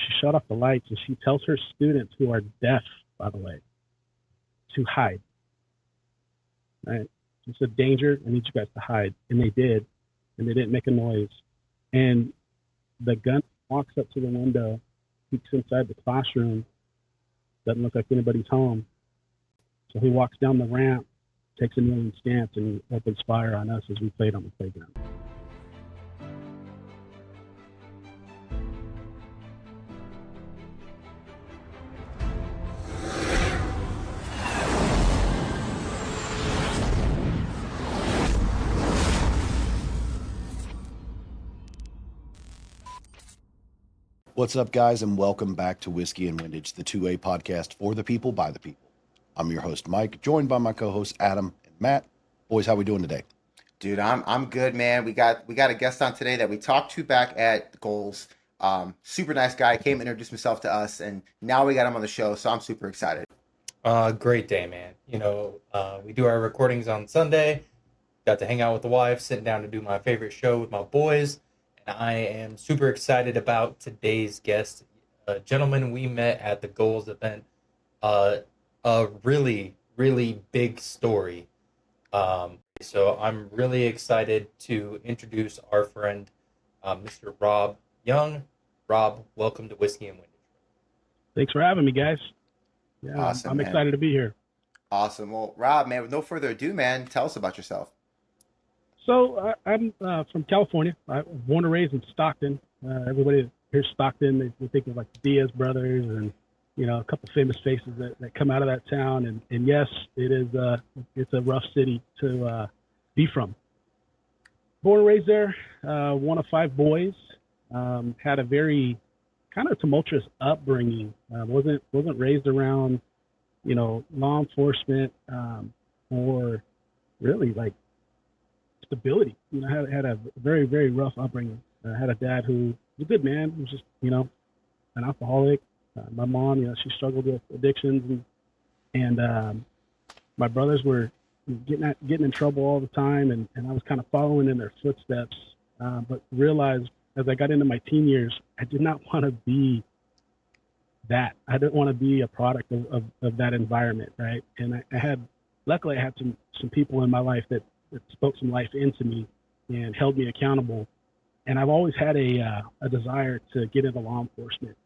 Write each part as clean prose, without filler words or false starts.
she shut off the lights, and she tells her students, who are deaf, by the way, to hide. Right? She said, "Danger! I need you guys to hide," and they did, and they didn't make a noise. And the gun walks up to the window, peeks inside the classroom. Doesn't look like anybody's home. So he walks down the ramp, takes a kneeling stance, and opens fire on us as we played on the playground. What's up, guys, and welcome back to Whiskey and Windage, the 2A podcast for the people, by the people. I'm your host, Mike, joined by my co-hosts, Adam and Matt. Boys, how we doing today? Dude, I'm good, man. We got a guest on today that we talked to back at Goals. Super nice guy, came introduced himself to us, and now we got him on the show, so I'm super excited. Great day, man. We do our recordings on Sunday. Got to hang out with the wife, sitting down to do my favorite show with my boys. I am super excited about today's guest, a gentleman we met at the Goals event. A really, really big story. So I'm really excited to introduce our friend, Mr. Rob Young. Rob, welcome to Whiskey and Windage. Thanks for having me, guys. Yeah, Awesome, I'm excited to be here. Awesome. Well, Rob, man, with no further ado, man, tell us about yourself. So I'm from California. I was born and raised in Stockton. Everybody that hears Stockton, they think of like the Diaz brothers and, a couple famous faces that come out of that town. And yes, it's a rough city to be from. Born and raised there, one of 5 boys. Had a very kind of tumultuous upbringing. Wasn't raised around, law enforcement or really like stability. Had a very, very rough upbringing. Had a dad who was a good man. He was just, an alcoholic. My mom, she struggled with addictions, and my brothers were getting in trouble all the time, and I was kind of following in their footsteps. But realized as I got into my teen years, I did not want to be that. I didn't want to be a product of that environment, right? And luckily I had some people in my life that spoke some life into me and held me accountable. And I've always had a desire to get into law enforcement.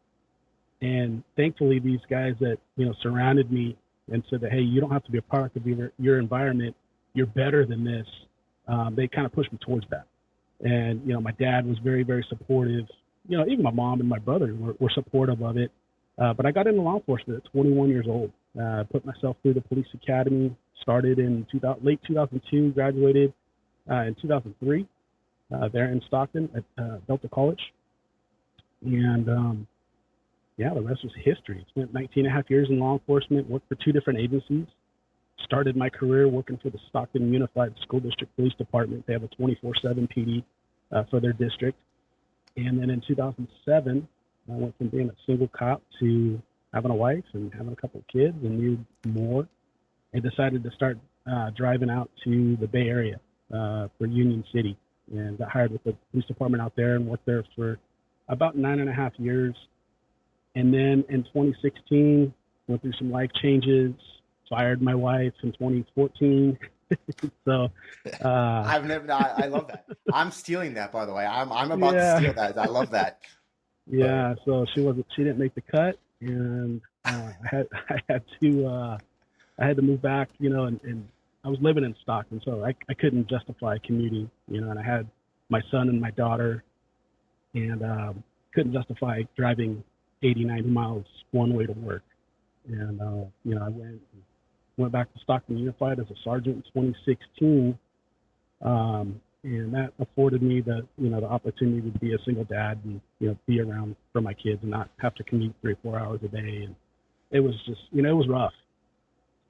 And thankfully, these guys that, surrounded me and said that, hey, you don't have to be a product of your environment. You're better than this. They kind of pushed me towards that. And, my dad was very, very supportive. Even my mom and my brother were supportive of it. But I got into law enforcement at 21 years old. Put myself through the police academy. Started in late 2002, graduated in 2003 there in Stockton at Delta College. And, the rest was history. Spent 19 and a half years in law enforcement, worked for 2 different agencies. Started my career working for the Stockton Unified School District Police Department. They have a 24/7 PD for their district. And then in 2007, I went from being a single cop to having a wife and having a couple of kids and knew more. I decided to start driving out to the Bay Area for Union City, and got hired with the police department out there and worked there for about 9.5 years. And then in 2016, went through some life changes, fired my wife in 2014. So I love that. I'm stealing that, by the way. I'm about to steal that. I love that. Yeah, so she didn't make the cut, and I had to move back, and I was living in Stockton, so I couldn't justify commuting, and I had my son and my daughter, and couldn't justify driving 80, 90 miles one way to work. And, I went back to Stockton Unified as a sergeant in 2016. And that afforded me the opportunity to be a single dad and, be around for my kids and not have to commute 3 or 4 hours a day. And it was just, it was rough.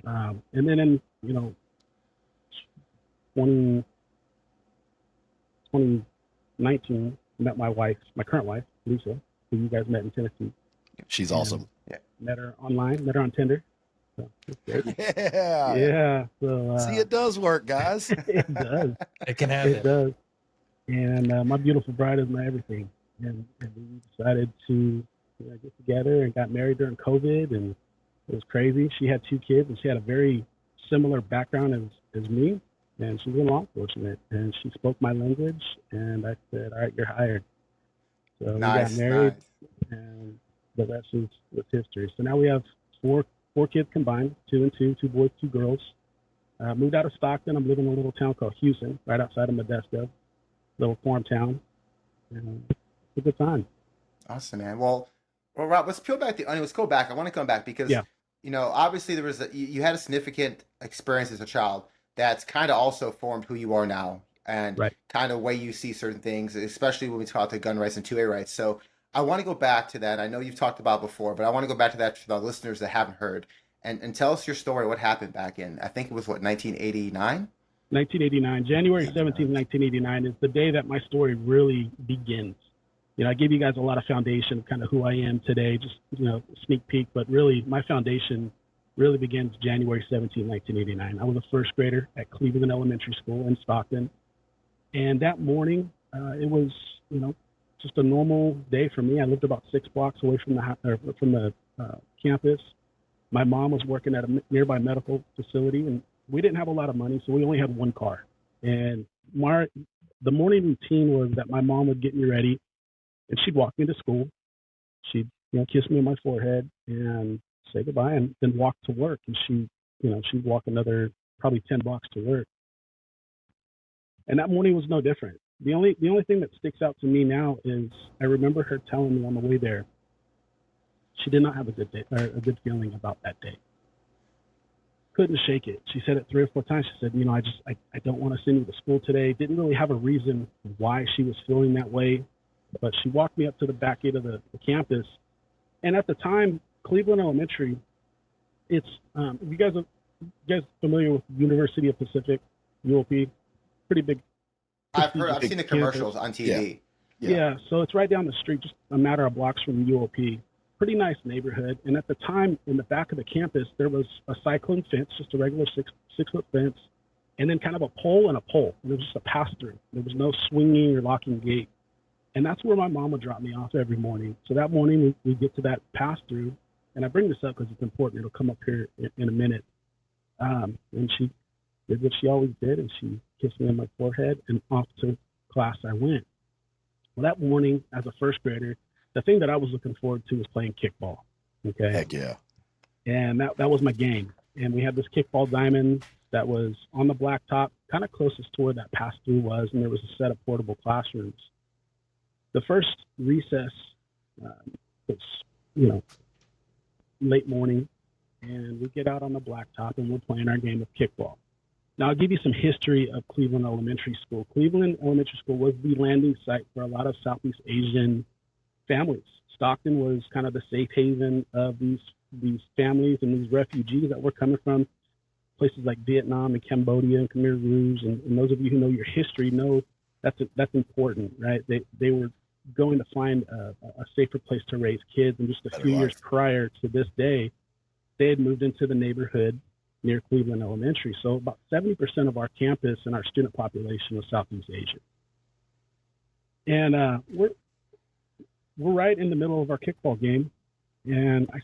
And then in, 2019, met my wife, my current wife, Lisa, who you guys met in Tennessee. She's awesome. Yeah. Met her online, met her on Tinder. So Yeah. Yeah. So see, it does work, guys. It does. It can happen. It does. And my beautiful bride is my everything. And we decided to get together and got married during COVID, and it was crazy. She had 2 kids, and she had a very similar background as me, and she was in law enforcement, and she spoke my language, and I said, all right, you're hired. So we got Nice, married, nice. and the rest was history. So now we have four kids combined, 2 and 2, 2 boys, 2 girls. Moved out of Stockton. I'm living in a little town called Houston, right outside of Modesto, little farm town. And it's a good time. Awesome, man. Well, Rob, let's peel back the onion. Let's go back. I want to come back because, Yeah. obviously there was you had a significant experience as a child that's kind of also formed who you are now and Right. kind of way you see certain things, especially when we talk to gun rights and 2A rights. So I want to go back to that. I know you've talked about before, but I want to go back to that for the listeners that haven't heard and tell us your story. What happened back in, I think it was 1989? 1989, January 17th, 1989 is the day that my story really begins. I gave you guys a lot of foundation of kind of who I am today, just, sneak peek, but really my foundation really begins January 17th, 1989. I was a first grader at Cleveland Elementary School in Stockton. And that morning, it was, just a normal day for me. I lived about 6 blocks away from the campus. My mom was working at a nearby medical facility, and we didn't have a lot of money, so we only had 1 car. And the morning routine was that my mom would get me ready, and she'd walk me to school. She'd, kiss me on my forehead and say goodbye, and then walk to work. And she'd walk another probably 10 blocks to work. And that morning was no different. The only thing that sticks out to me now is I remember her telling me on the way there, she did not have a good day or a good feeling about that day. Couldn't shake it. She said it 3 or 4 times. She said, I don't want to send you to school today. Didn't really have a reason why she was feeling that way, but she walked me up to the back gate of the campus. And at the time, Cleveland Elementary, it's you guys familiar with University of Pacific, UOP? Pretty big. I've seen the commercials on TV. Yeah, so it's right down the street, just a matter of blocks from UOP. Pretty nice neighborhood. And at the time, in the back of the campus, there was a cyclone fence, just a regular 6-foot fence, and then kind of a pole and a pole. And there was just a pass-through. There was no swinging or locking gate. And that's where my mom would drop me off every morning. So that morning, we get to that pass-through. And I bring this up because it's important. It'll come up here in a minute. And she did what she always did, and she kissed me on my forehead, and off to class I went. Well, that morning, as a first grader, the thing that I was looking forward to was playing kickball. Okay. Heck yeah. And that was my game. And we had this kickball diamond that was on the blacktop, kind of closest to where that pass-through was, and there was a set of portable classrooms. The first recess was, late morning, and we get out on the blacktop, and we're playing our game of kickball. Now, I'll give you some history of Cleveland Elementary School. Cleveland Elementary School was the landing site for a lot of Southeast Asian families. Stockton was kind of the safe haven of these families and these refugees that were coming from places like Vietnam and Cambodia and Khmer Rouge. And those of you who know your history know that's important, right? They were going to find a safer place to raise kids. And just a few years prior to this day, they had moved into the neighborhood near Cleveland Elementary. So about 70% of our campus and our student population was Southeast Asian. And we're right in the middle of our kickball game. And I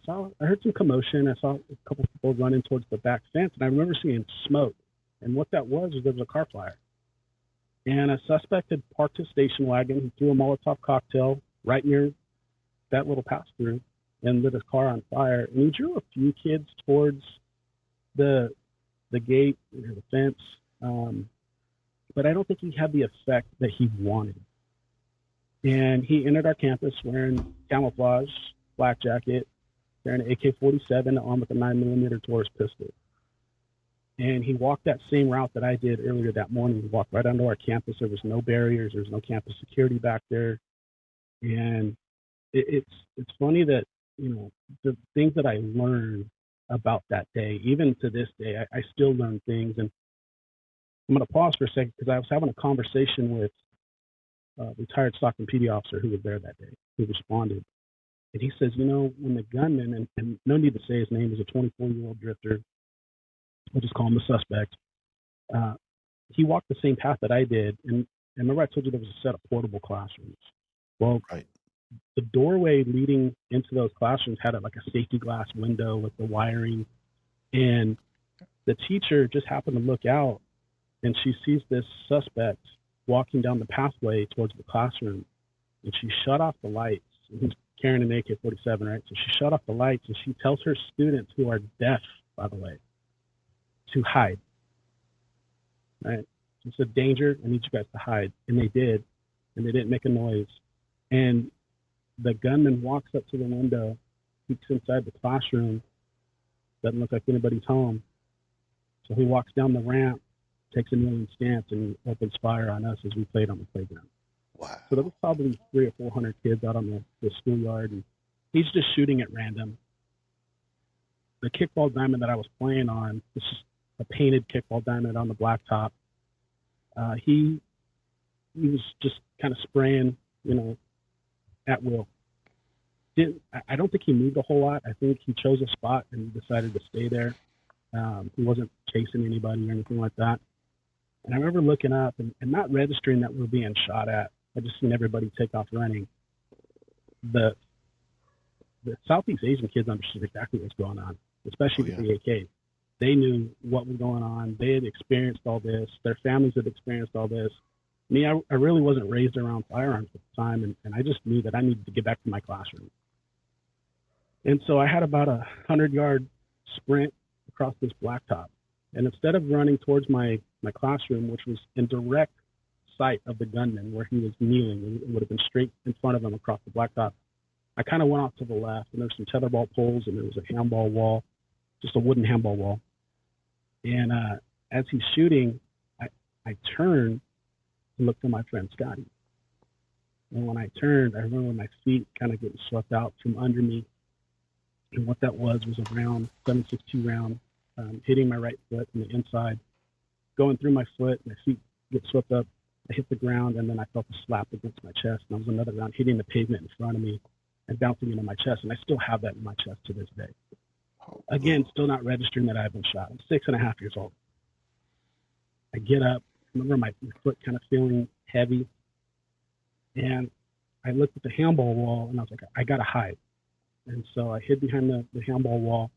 heard some commotion. I saw a couple of people running towards the back fence, and I remember seeing smoke. And what that was there was a car fire. And a suspect had parked his station wagon. He threw a Molotov cocktail right near that little pass-through and lit his car on fire. And he drew a few kids towards the gate or the fence, but I don't think he had the effect that he wanted. And he entered our campus wearing camouflage, black jacket, carrying an AK-47, armed with a 9mm Taurus pistol. And he walked that same route that I did earlier that morning. He walked right onto our campus. There was no barriers. There was no campus security back there. And it's funny that, the things that I learned about that day, even to this day, I still learn things. And I'm going to pause for a second because I was having a conversation with a retired Stockton PD officer who was there that day, who responded. And he says, when the gunman, and no need to say his name, is a 24-year-old drifter, we'll just call him the suspect, he walked the same path that I did. And remember I told you there was a set of portable classrooms. Well, right. the doorway leading into those classrooms had like a safety glass window with the wiring, and the teacher just happened to look out, and she sees this suspect walking down the pathway towards the classroom, and she shut off the lights. He's carrying an AK-47, right? So she shut off the lights, and she tells her students, who are deaf, by the way, to hide. Right? She said, "Danger, I need you guys to hide." And they did, and they didn't make a noise. And the gunman walks up to the window, peeks inside the classroom, doesn't look like anybody's home. So he walks down the ramp, takes a kneeling stance, and opens fire on us as we played on the playground. Wow. So there was probably 300 or 400 kids out on the schoolyard, and he's just shooting at random. The kickball diamond that I was playing on, this is a painted kickball diamond on the blacktop. He was just kind of spraying, at will. I don't think he moved a whole lot. I think he chose a spot and decided to stay there. He wasn't chasing anybody or anything like that. And I remember looking up and not registering that we were being shot at. I just seen everybody take off running. The Southeast Asian kids understood exactly what's going on, especially with the AK. They knew what was going on. They had experienced all this. Their families had experienced all this. Me, I really wasn't raised around firearms at the time, and I just knew that I needed to get back to my classroom. And so I had about 100-yard sprint across this blacktop. And instead of running towards my classroom, which was in direct sight of the gunman where he was kneeling, it would have been straight in front of him across the blacktop, I kind of went off to the left, and there were some tetherball poles, and there was a handball wall, just a wooden handball wall. And as he's shooting, I turned to look for my friend Scotty. And when I turned, I remember my feet kind of getting swept out from under me. And what that was a round, 7.62 round, hitting my right foot from the inside, going through my foot, my feet get swept up. I hit the ground, and then I felt a slap against my chest. And that was another round hitting the pavement in front of me and bouncing into my chest. And I still have that in my chest to this day. Again, still not registering that I've been shot. I'm 6.5 years old. I get up. I remember my foot kind of feeling heavy. And I looked at the handball wall, and I was like, I got to hide. And so I hid behind the handball wall.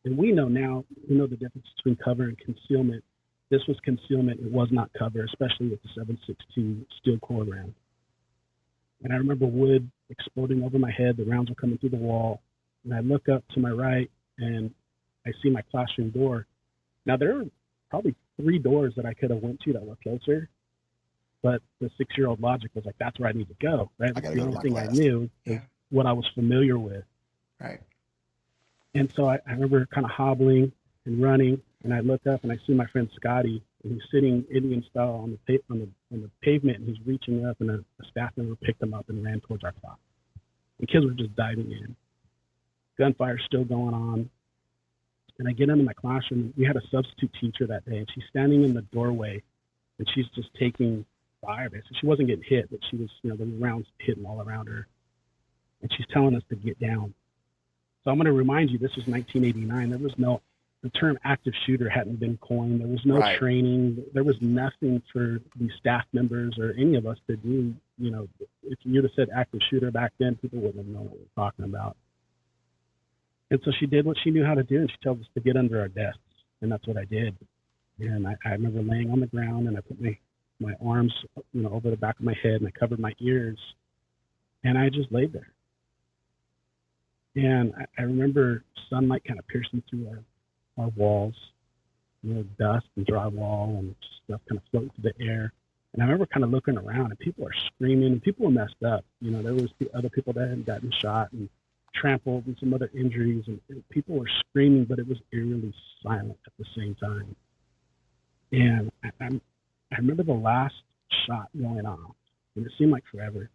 And we know the difference between cover and concealment. This was concealment. It was not cover, especially with the 7.62 steel core round. And I remember wood exploding over my head. The rounds were coming through the wall. And I look up to my right, and I see my classroom door. Now, there were probably 3 doors that I could have went to that were closer. But the 6-year-old logic was like, that's where I need to go, right? I gotta the go to only my thing class. I knew is what I was familiar with. Right. And so I remember kind of hobbling and running, and I look up and I see my friend Scotty, and he's sitting Indian style on the pavement, and he's reaching up, and a staff member picked him up and ran towards our class. The kids were just diving in. Gunfire still going on. And I get into my classroom. We had a substitute teacher that day, and she's standing in the doorway, and she's just taking fire. So she wasn't getting hit, but she was, the rounds hitting all around her. And she's telling us to get down. So I'm going to remind you, this was 1989. There was the term active shooter hadn't been coined. There was no training. There was nothing for these staff members or any of us to do. If you'd have said active shooter back then, people wouldn't have known what we were talking about. And so she did what she knew how to do, and she tells us to get under our desks. And that's what I did. And I remember laying on the ground, and I put my arms, over the back of my head, and I covered my ears, and I just laid there. And I remember sunlight kind of piercing through our walls, dust and drywall and stuff kind of floating through the air. And I remember kind of looking around, and people are screaming, and people were messed up. There was other people that had gotten shot and trampled and some other injuries, and people were screaming, but it was eerily silent at the same time. And I remember the last shot going off, and it seemed like forever,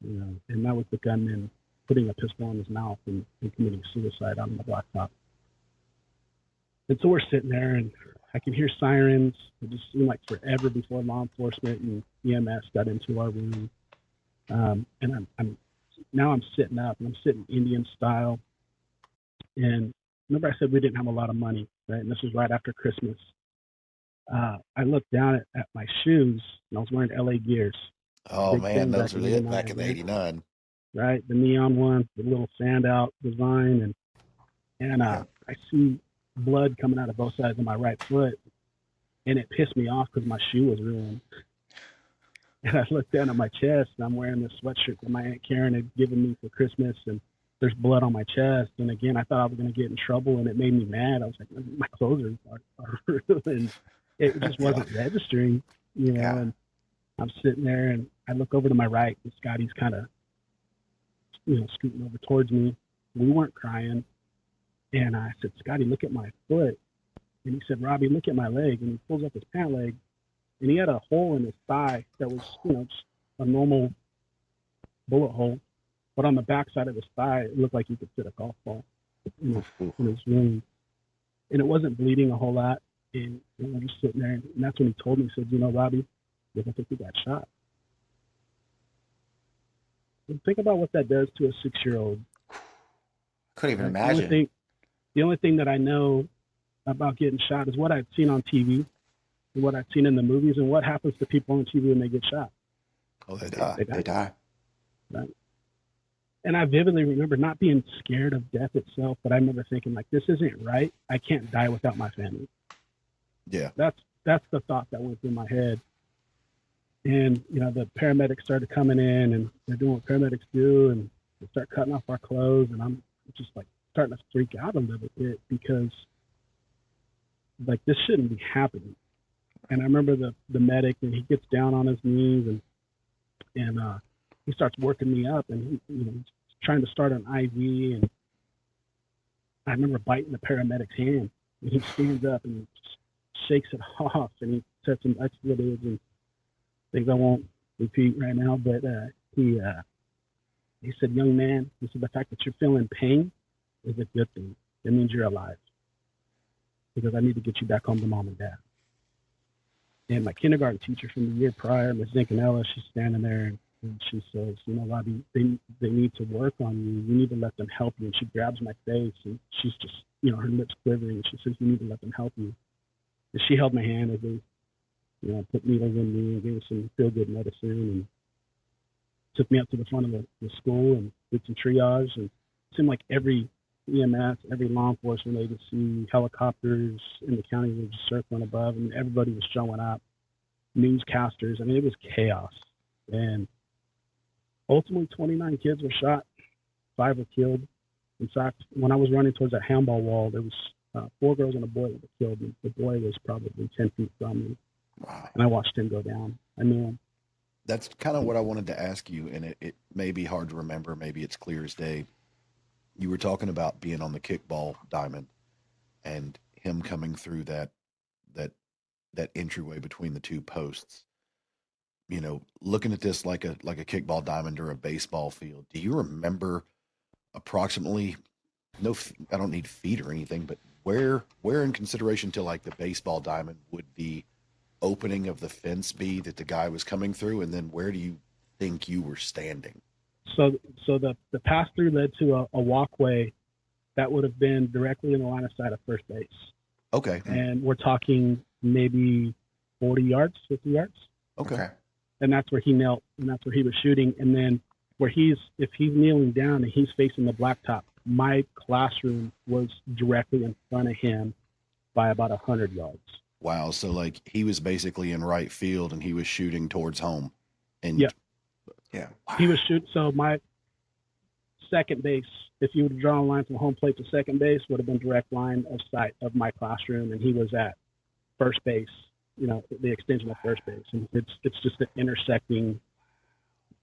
and that was the gunman putting a pistol in his mouth and committing suicide on the blacktop. And so we're sitting there, and I can hear sirens. It just seemed like forever before law enforcement and EMS got into our room. And I'm sitting up, and I'm sitting Indian style. And remember I said we didn't have a lot of money, right? And this was right after Christmas. I looked down at my shoes, and I was wearing LA Gears. Oh, man, those were it in back in 89. right? The neon one, the little sand out design, and I see blood coming out of both sides of my right foot, and it pissed me off because my shoe was ruined. And I looked down at my chest, and I'm wearing this sweatshirt that my Aunt Karen had given me for Christmas, and there's blood on my chest. And again, I thought I was going to get in trouble, and it made me mad. I was like, my clothes are ruined. It just wasn't registering, you know. And I'm sitting there, and I look over to my right, and Scotty's kind of, you know, scooting over towards me. We weren't crying. And I said, Scotty, look at my foot. And he said, Robbie, look at my leg. And he pulls up his pant leg, and he had a hole in his thigh that was, you know, just a normal bullet hole. But on the back side of his thigh, it looked like he could fit a golf ball in his wound. And it wasn't bleeding a whole lot. And we're just sitting there. And that's when he told me, he said, you know, Robbie, I think we got shot. And think about what that does to a 6-year-old. Couldn't even imagine. The only thing that I know about getting shot is what I've seen on TV and what I've seen in the movies and what happens to people on TV when they get shot. Oh, they die. They die. Right. And I vividly remember not being scared of death itself, but I remember thinking, like, this isn't right. I can't die without my family. Yeah. That's the thought that went through my head. And, you know, the paramedics started coming in, and they're doing what paramedics do, and they start cutting off our clothes, and I'm just like starting to freak out a little bit because, like, this shouldn't be happening. And I remember the medic, and he gets down on his knees, and he starts working me up, and he, you know, he's trying to start an IV, and I remember biting the paramedic's hand, and he stands up and shakes it off, and he said some expletives and things I won't repeat right now, but he said, young man, he said, the fact that you're feeling pain is a good thing. It means you're alive, because I need to get you back home to mom and dad. And my kindergarten teacher from the year prior, Ms. Zincanella, she's standing there, and she says, you know, Robbie, they need to work on you. You need to let them help you. And she grabs my face, and she's just, you know, her lips quivering. She says, you need to let them help you. And she held my hand as they, you know, put needles in me and gave me some feel-good medicine, and took me up to the front of the school and did some triage. And it seemed like every EMS, every law enforcement agency, helicopters in the county were just circling above, and everybody was showing up, newscasters. I mean, it was chaos. And ultimately, 29 kids were shot, 5 were killed. In fact, when I was running towards that handball wall, there was 4 girls and a boy that were killed. And the boy was probably 10 feet from me. Wow. And I watched him go down. I knew him. That's kind of what I wanted to ask you, and it may be hard to remember. Maybe it's clear as day. You were talking about being on the kickball diamond and him coming through that entryway between the 2 posts. You know, looking at this like a kickball diamond or a baseball field. Do you remember approximately? No, I don't need feet or anything, but where in consideration to like the baseball diamond would the opening of the fence be that the guy was coming through, and then where do you think you were standing? So the pass through led to a walkway that would have been directly in the line of sight of first base. Okay. And we're talking maybe 40 yards, 50 yards. Okay. And that's where he knelt, and that's where he was shooting. And then if he's kneeling down and he's facing the blacktop, my classroom was directly in front of him by about 100 yards. Wow. So like he was basically in right field and he was shooting towards home. And yeah. Wow. He was shooting. So my second base, if you would draw a line from home plate to second base, would have been direct line of sight of my classroom. And he was at first base, you know, the extension of first base. And it's just an intersecting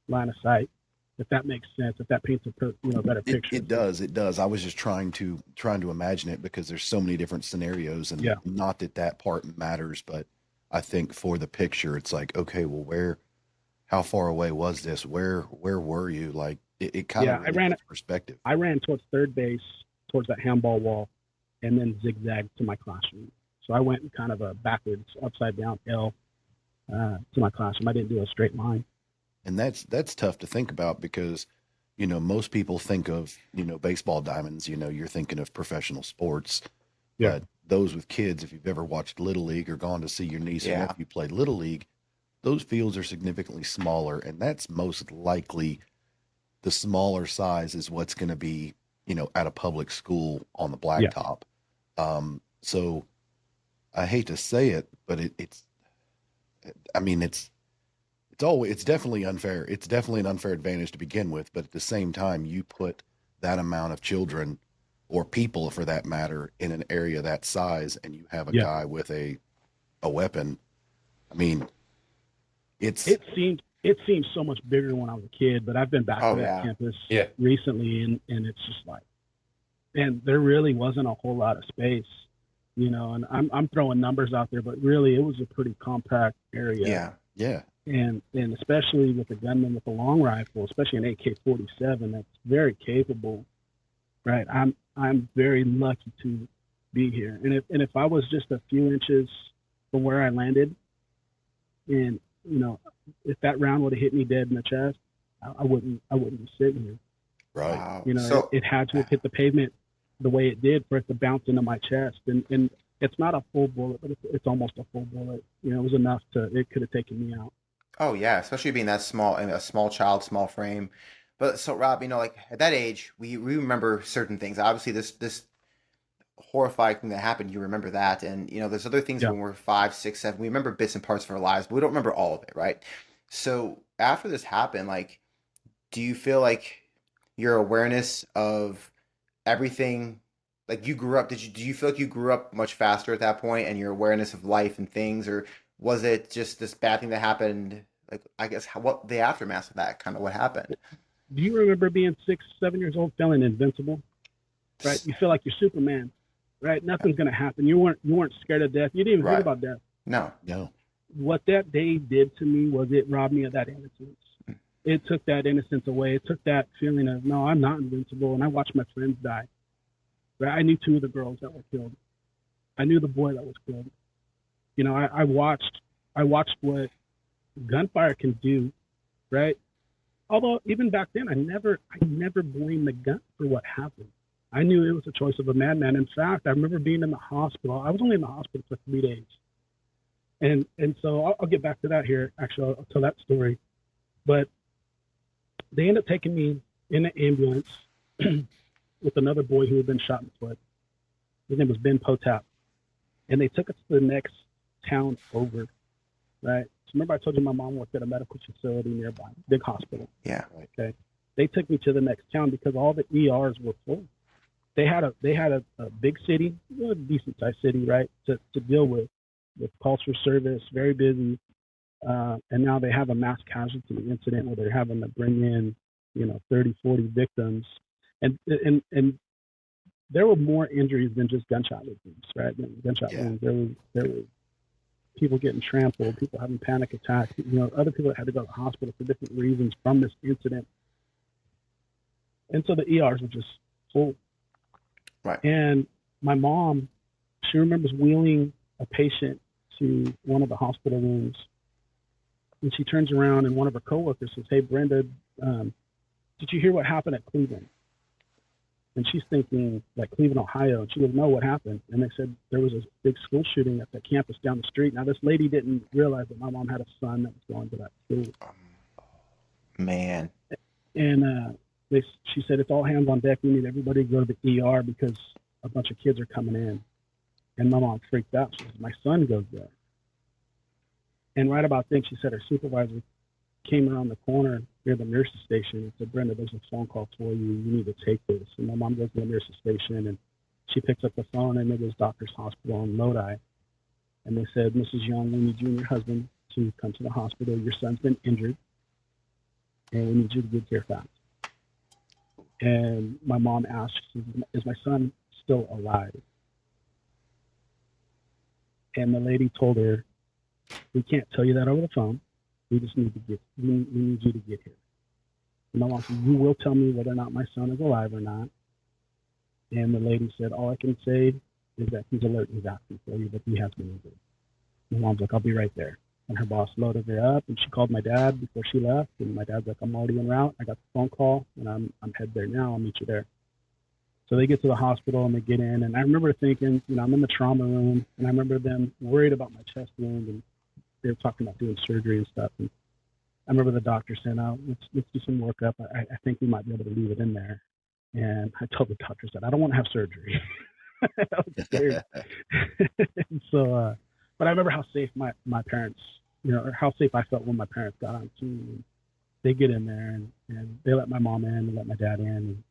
line of sight. If that makes sense, if that paints a better picture. It does. I was just trying to imagine it because there's so many different scenarios, and not that part matters, but I think for the picture, it's like, okay, well, how far away was this? Where were you? Like it kind of gives perspective. I ran towards third base, towards that handball wall, and then zigzagged to my classroom. So I went kind of a backwards, upside down L to my classroom. I didn't do a straight line. And that's tough to think about because, you know, most people think of, you know, baseball diamonds, you know, you're thinking of professional sports. Yeah. But those with kids, if you've ever watched Little League or gone to see your niece or nephew play Little League, those fields are significantly smaller. And that's most likely the smaller size is what's going to be, at a public school on the blacktop. So I hate to say it, but it's definitely unfair. It's definitely an unfair advantage to begin with, but at the same time, you put that amount of children or people for that matter in an area that size, and you have a guy with a weapon. I mean, it seemed so much bigger when I was a kid, but I've been back to that campus recently, and it's just like, man, there really wasn't a whole lot of space, and I'm throwing numbers out there, but really it was a pretty compact area. Yeah. And especially with a gunman with a long rifle, especially an AK-47, that's very capable, right? I'm very lucky to be here. And if I was just a few inches from where I landed, and if that round would have hit me dead in the chest, I wouldn't be sitting here. Right. Wow. It had to have hit the pavement the way it did for it to bounce into my chest. And it's not a full bullet, but it's almost a full bullet. It was enough it could have taken me out. Oh yeah, especially being that small and a small child, small frame. But so Rob, like at that age, we remember certain things. Obviously, this horrifying thing that happened, you remember that, and there's other things when we're 5, 6, 7. We remember bits and parts of our lives, but we don't remember all of it, right? So after this happened, like, do you feel like your awareness of everything, like you grew up? Do you feel like you grew up much faster at that point, and your awareness of life and things, or was it just this bad thing that happened? Like, I guess what the aftermath of that, kind of what happened? Do you remember being 6, 7 years old, feeling invincible? Right, you feel like you're Superman. Right, nothing's gonna happen. You weren't scared of death. You didn't even think about death. No. What that day did to me was it robbed me of that innocence. It took that innocence away. It took that feeling of, no, I'm not invincible. And I watched my friends die. Right, I knew 2 of the girls that were killed. I knew the boy that was killed. I watched what gunfire can do, right? Although even back then, I never blamed the gun for what happened. I knew it was a choice of a madman. In fact, I remember being in the hospital. I was only in the hospital for 3 days, and so I'll get back to that here. Actually, I'll tell that story. But they ended up taking me in an ambulance with another boy who had been shot in the foot. His name was Ben Potap, and they took us to the next town over, right? So remember I told you my mom worked at a medical facility nearby, big hospital. Yeah. Okay. They took me to the next town because all the ERs were full. They had a big city, a decent sized city, right, to deal with calls for service, very busy. And now they have a mass casualty incident where they're having to bring in, 30, 40 victims. And there were more injuries than just gunshot victims, right? Gunshot wounds. There was people getting trampled, people having panic attacks, other people that had to go to the hospital for different reasons from this incident. And so the ERs were just full. Right. And my mom, she remembers wheeling a patient to one of the hospital rooms. And she turns around and one of her coworkers says, "Hey, Brenda, did you hear what happened at Cleveland?" And she's thinking, like, Cleveland, Ohio. And she goes, "No, what happened?" And they said there was a big school shooting at the campus down the street. Now, this lady didn't realize that my mom had a son that was going to that school. Man. And she said, "It's all hands on deck. We need everybody to go to the ER because a bunch of kids are coming in." And my mom freaked out. She said, "My son goes there." And right about then, she said her supervisor came around the corner near the nurse's station and said, "Brenda, there's a phone call for you. You need to take this." And my mom goes to the nurse's station and she picks up the phone, and it was Doctor's Hospital in Lodi. And they said, "Mrs. Young, we need you and your husband to come to the hospital. Your son's been injured, and we need you to get here fast." And my mom asked, "Is my son still alive?" And the lady told her, "We can't tell you that over the phone. We just need we need you to get here." And my mom said, "You will tell me whether or not my son is alive or not." And the lady said, "All I can say is that he's alert and he's asking for you, but he has been injured." My mom's like, "I'll be right there." And her boss loaded her up, and she called my dad before she left. And my dad's like, "I'm already en route. I got the phone call, and I'm head there now. I'll meet you there." So they get to the hospital and they get in, and I remember thinking, I'm in the trauma room, and I remember them worried about my chest wound, and they were talking about doing surgery and stuff. And I remember the doctor saying, "Oh, let's do some workup. I think we might be able to leave it in there." And I told the doctor, "I don't want to have surgery." I was scared. So, but I remember how safe my parents, or how safe I felt when my parents got on too. And they get in there and they let my mom in and let my dad in. And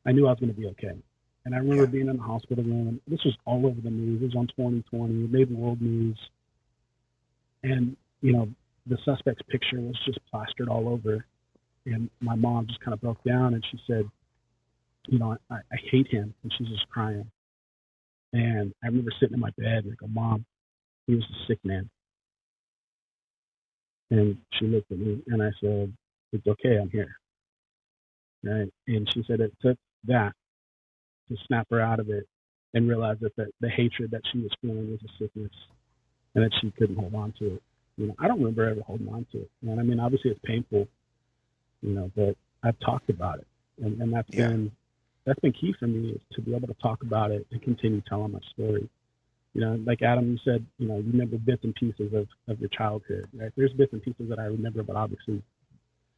I knew I was going to be okay. And I remember being in the hospital room, and this was all over the news. It was on 2020, it made world news. And, the suspect's picture was just plastered all over. And my mom just kind of broke down and she said, I hate him. And she's just crying. And I remember sitting in my bed and I go, "Mom, he was a sick man." And she looked at me and I said, "It's okay, I'm here." Right? And she said it took that to snap her out of it and realize that the hatred that she was feeling was a sickness and that she couldn't hold on to it. I don't remember ever holding on to it. And I mean, obviously it's painful, but I've talked about it. And that's been key for me, is to be able to talk about it and continue telling my story. Like Adam, you said, you remember bits and pieces of your childhood, right? There's bits and pieces that I remember, but obviously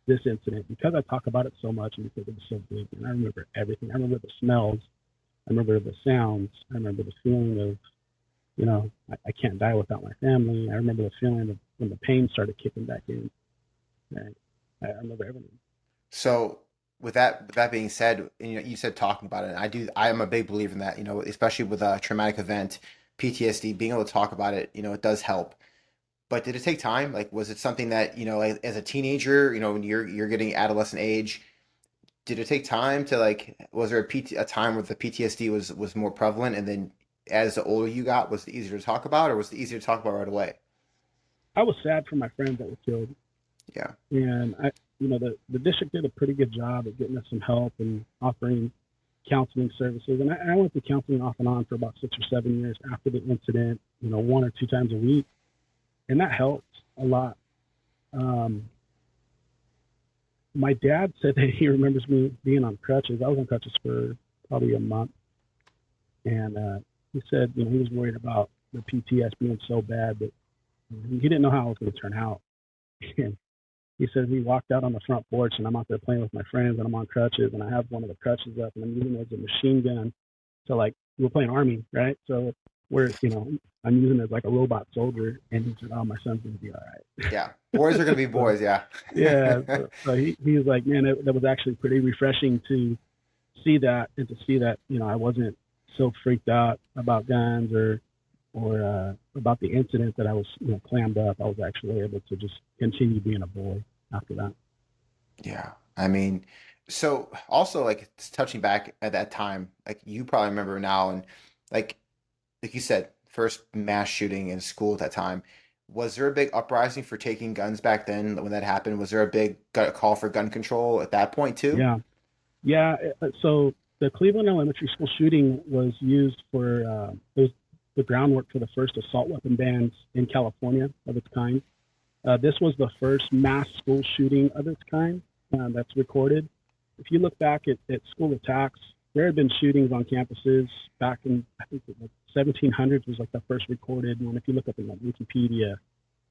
this incident, because I talk about it so much and because it was so big, and I remember everything. I remember the smells. I remember the sounds. I remember the feeling of, I can't die without my family. I remember the feeling of when the pain started kicking back in. Right? I remember everything. So with that being said, you said talking about it. And I am a big believer in that, especially with a traumatic event, PTSD, being able to talk about it, it does help. But did it take time? Like, was it something that, as a teenager, when you're getting adolescent age, did it take time to, like, was there a time where the PTSD was more prevalent, and then as the older you got, was it easier to talk about, or was it easier to talk about right away? I was sad for my friends that were killed. Yeah. And the district did a pretty good job of getting us some help and offering counseling services. And I went to counseling off and on for about 6 or 7 years after the incident, 1 or 2 times a week. And that helped a lot. My dad said that he remembers me being on crutches. I was on crutches for probably a month. And he said, he was worried about the PTS being so bad that he didn't know how it was going to turn out. And he said he walked out on the front porch and I'm out there playing with my friends and I'm on crutches and I have one of the crutches up and I'm using it as a machine gun. So, like, we're playing Army, right? So I'm using it as like a robot soldier. And he said, "Oh, my son's going to be all right." Yeah. Boys are going to be boys. Yeah. Yeah. So he was like, man, that was actually pretty refreshing to see that, and to see that, I wasn't so freaked out about guns or about the incident that I was, clammed up. I was actually able to just continue being a boy after that. Yeah. I mean, so also, like, touching back at that time, like, you probably remember now, and like you said, first mass shooting in school at that time. Was there a big uprising for taking guns back then when that happened? Was there a big call for gun control at that point too? Yeah. So the Cleveland Elementary School shooting was used for it was the groundwork for the first assault weapon bans in California of its kind. This was the first mass school shooting of its kind that's recorded. If you look back at school attacks, there had been shootings on campuses back in, I think, the 1700s was like the first recorded one. If you look up in like Wikipedia,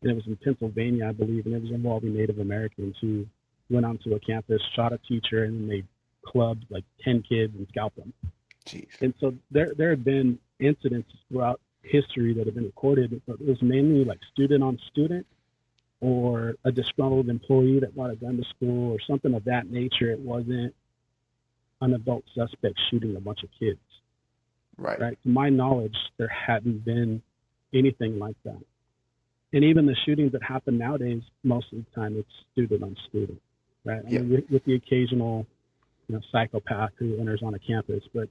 and it was in Pennsylvania, I believe, and it was involving Native Americans who went onto a campus, shot a teacher, and then they clubbed like 10 kids and scalped them. Jeez. And so there had been incidents throughout history that have been recorded, but it was mainly like student on student or a disgruntled employee that brought a gun to school or something of that nature. It wasn't an adult suspect shooting a bunch of kids. Right. To my knowledge, there hadn't been anything like that. And even the shootings that happen nowadays, most of the time it's student on student, right? I mean, with the occasional, psychopath who enters on a campus, but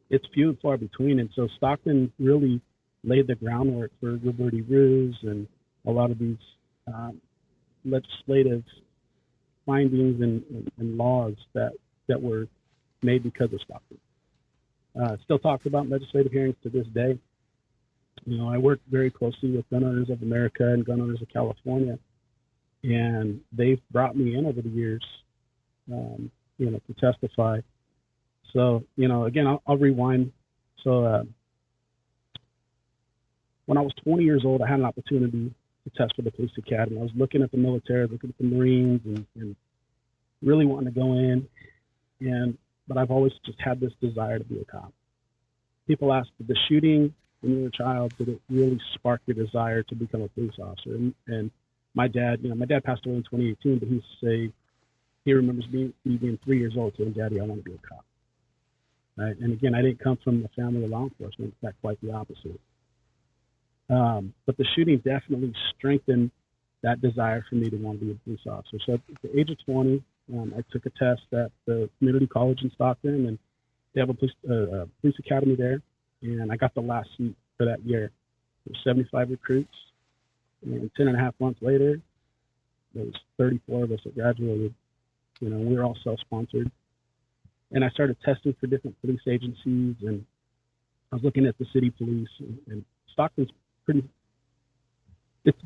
it's few and far between. And so Stockton really laid the groundwork for Liberty Ruse and a lot of these legislative findings and laws that were made because of Stockton. Still talked about in legislative hearings to this day. I work very closely with Gun Owners of America and Gun Owners of California, and they've brought me in over the years, to testify. So, again, I'll rewind. So when I was 20 years old, I had an opportunity to test for the police academy. I was looking at the military, looking at the Marines, and really wanting to go in. But I've always just had this desire to be a cop. People ask, did the shooting when you were a child, did it really spark your desire to become a police officer? And my dad passed away in 2018, but he used to say he remembers me being 3 years old saying, Daddy, I want to be a cop. Right? And again, I didn't come from a family of law enforcement. In fact, quite the opposite. But the shooting definitely strengthened that desire for me to want to be a police officer. So at the age of 20, I took a test at the community college in Stockton, and they have a police academy there. And I got the last seat for that year. There were 75 recruits, and 10 and a half months later, there was 34 of us that graduated. We were all self-sponsored. And I started testing for different police agencies, and I was looking at the city police, and Stockton's it's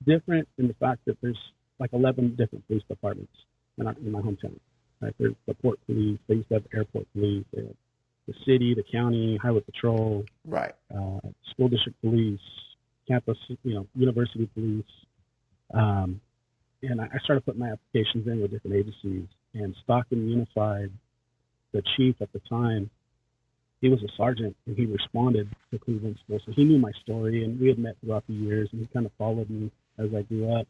different in the fact that there's like 11 different police departments in my hometown. Right? There's the port police. They used to have airport police. They have the city, the county, highway patrol, Right. School district police, campus, university police. And I started putting my applications in with different agencies. And Stockton Unified, the chief at the time, he was a sergeant, and he responded to Cleveland School. So he knew my story, and we had met throughout the years, and he kind of followed me as I grew up.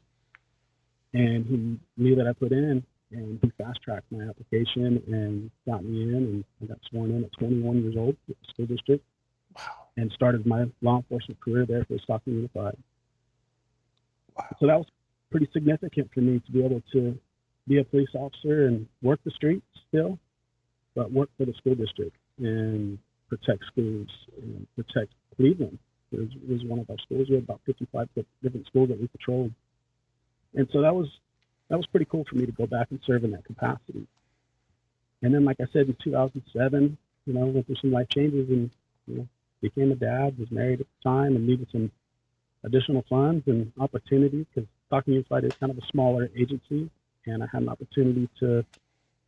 And he knew that I put in, and he fast-tracked my application and got me in, and I got sworn in at 21 years old at the school district. Wow. And started my law enforcement career there for Stockton Unified. Wow. So that was pretty significant for me to be able to be a police officer and work the streets still, but work for the school district and protect schools and protect Cleveland. It was one of our schools. We had about 55 different schools that we patrolled. And so that was pretty cool for me to go back and serve in that capacity. And then, like I said, in 2007, went through some life changes and, became a dad, was married at the time, and needed some additional funds and opportunities because Stockton Unified is kind of a smaller agency. And I had an opportunity to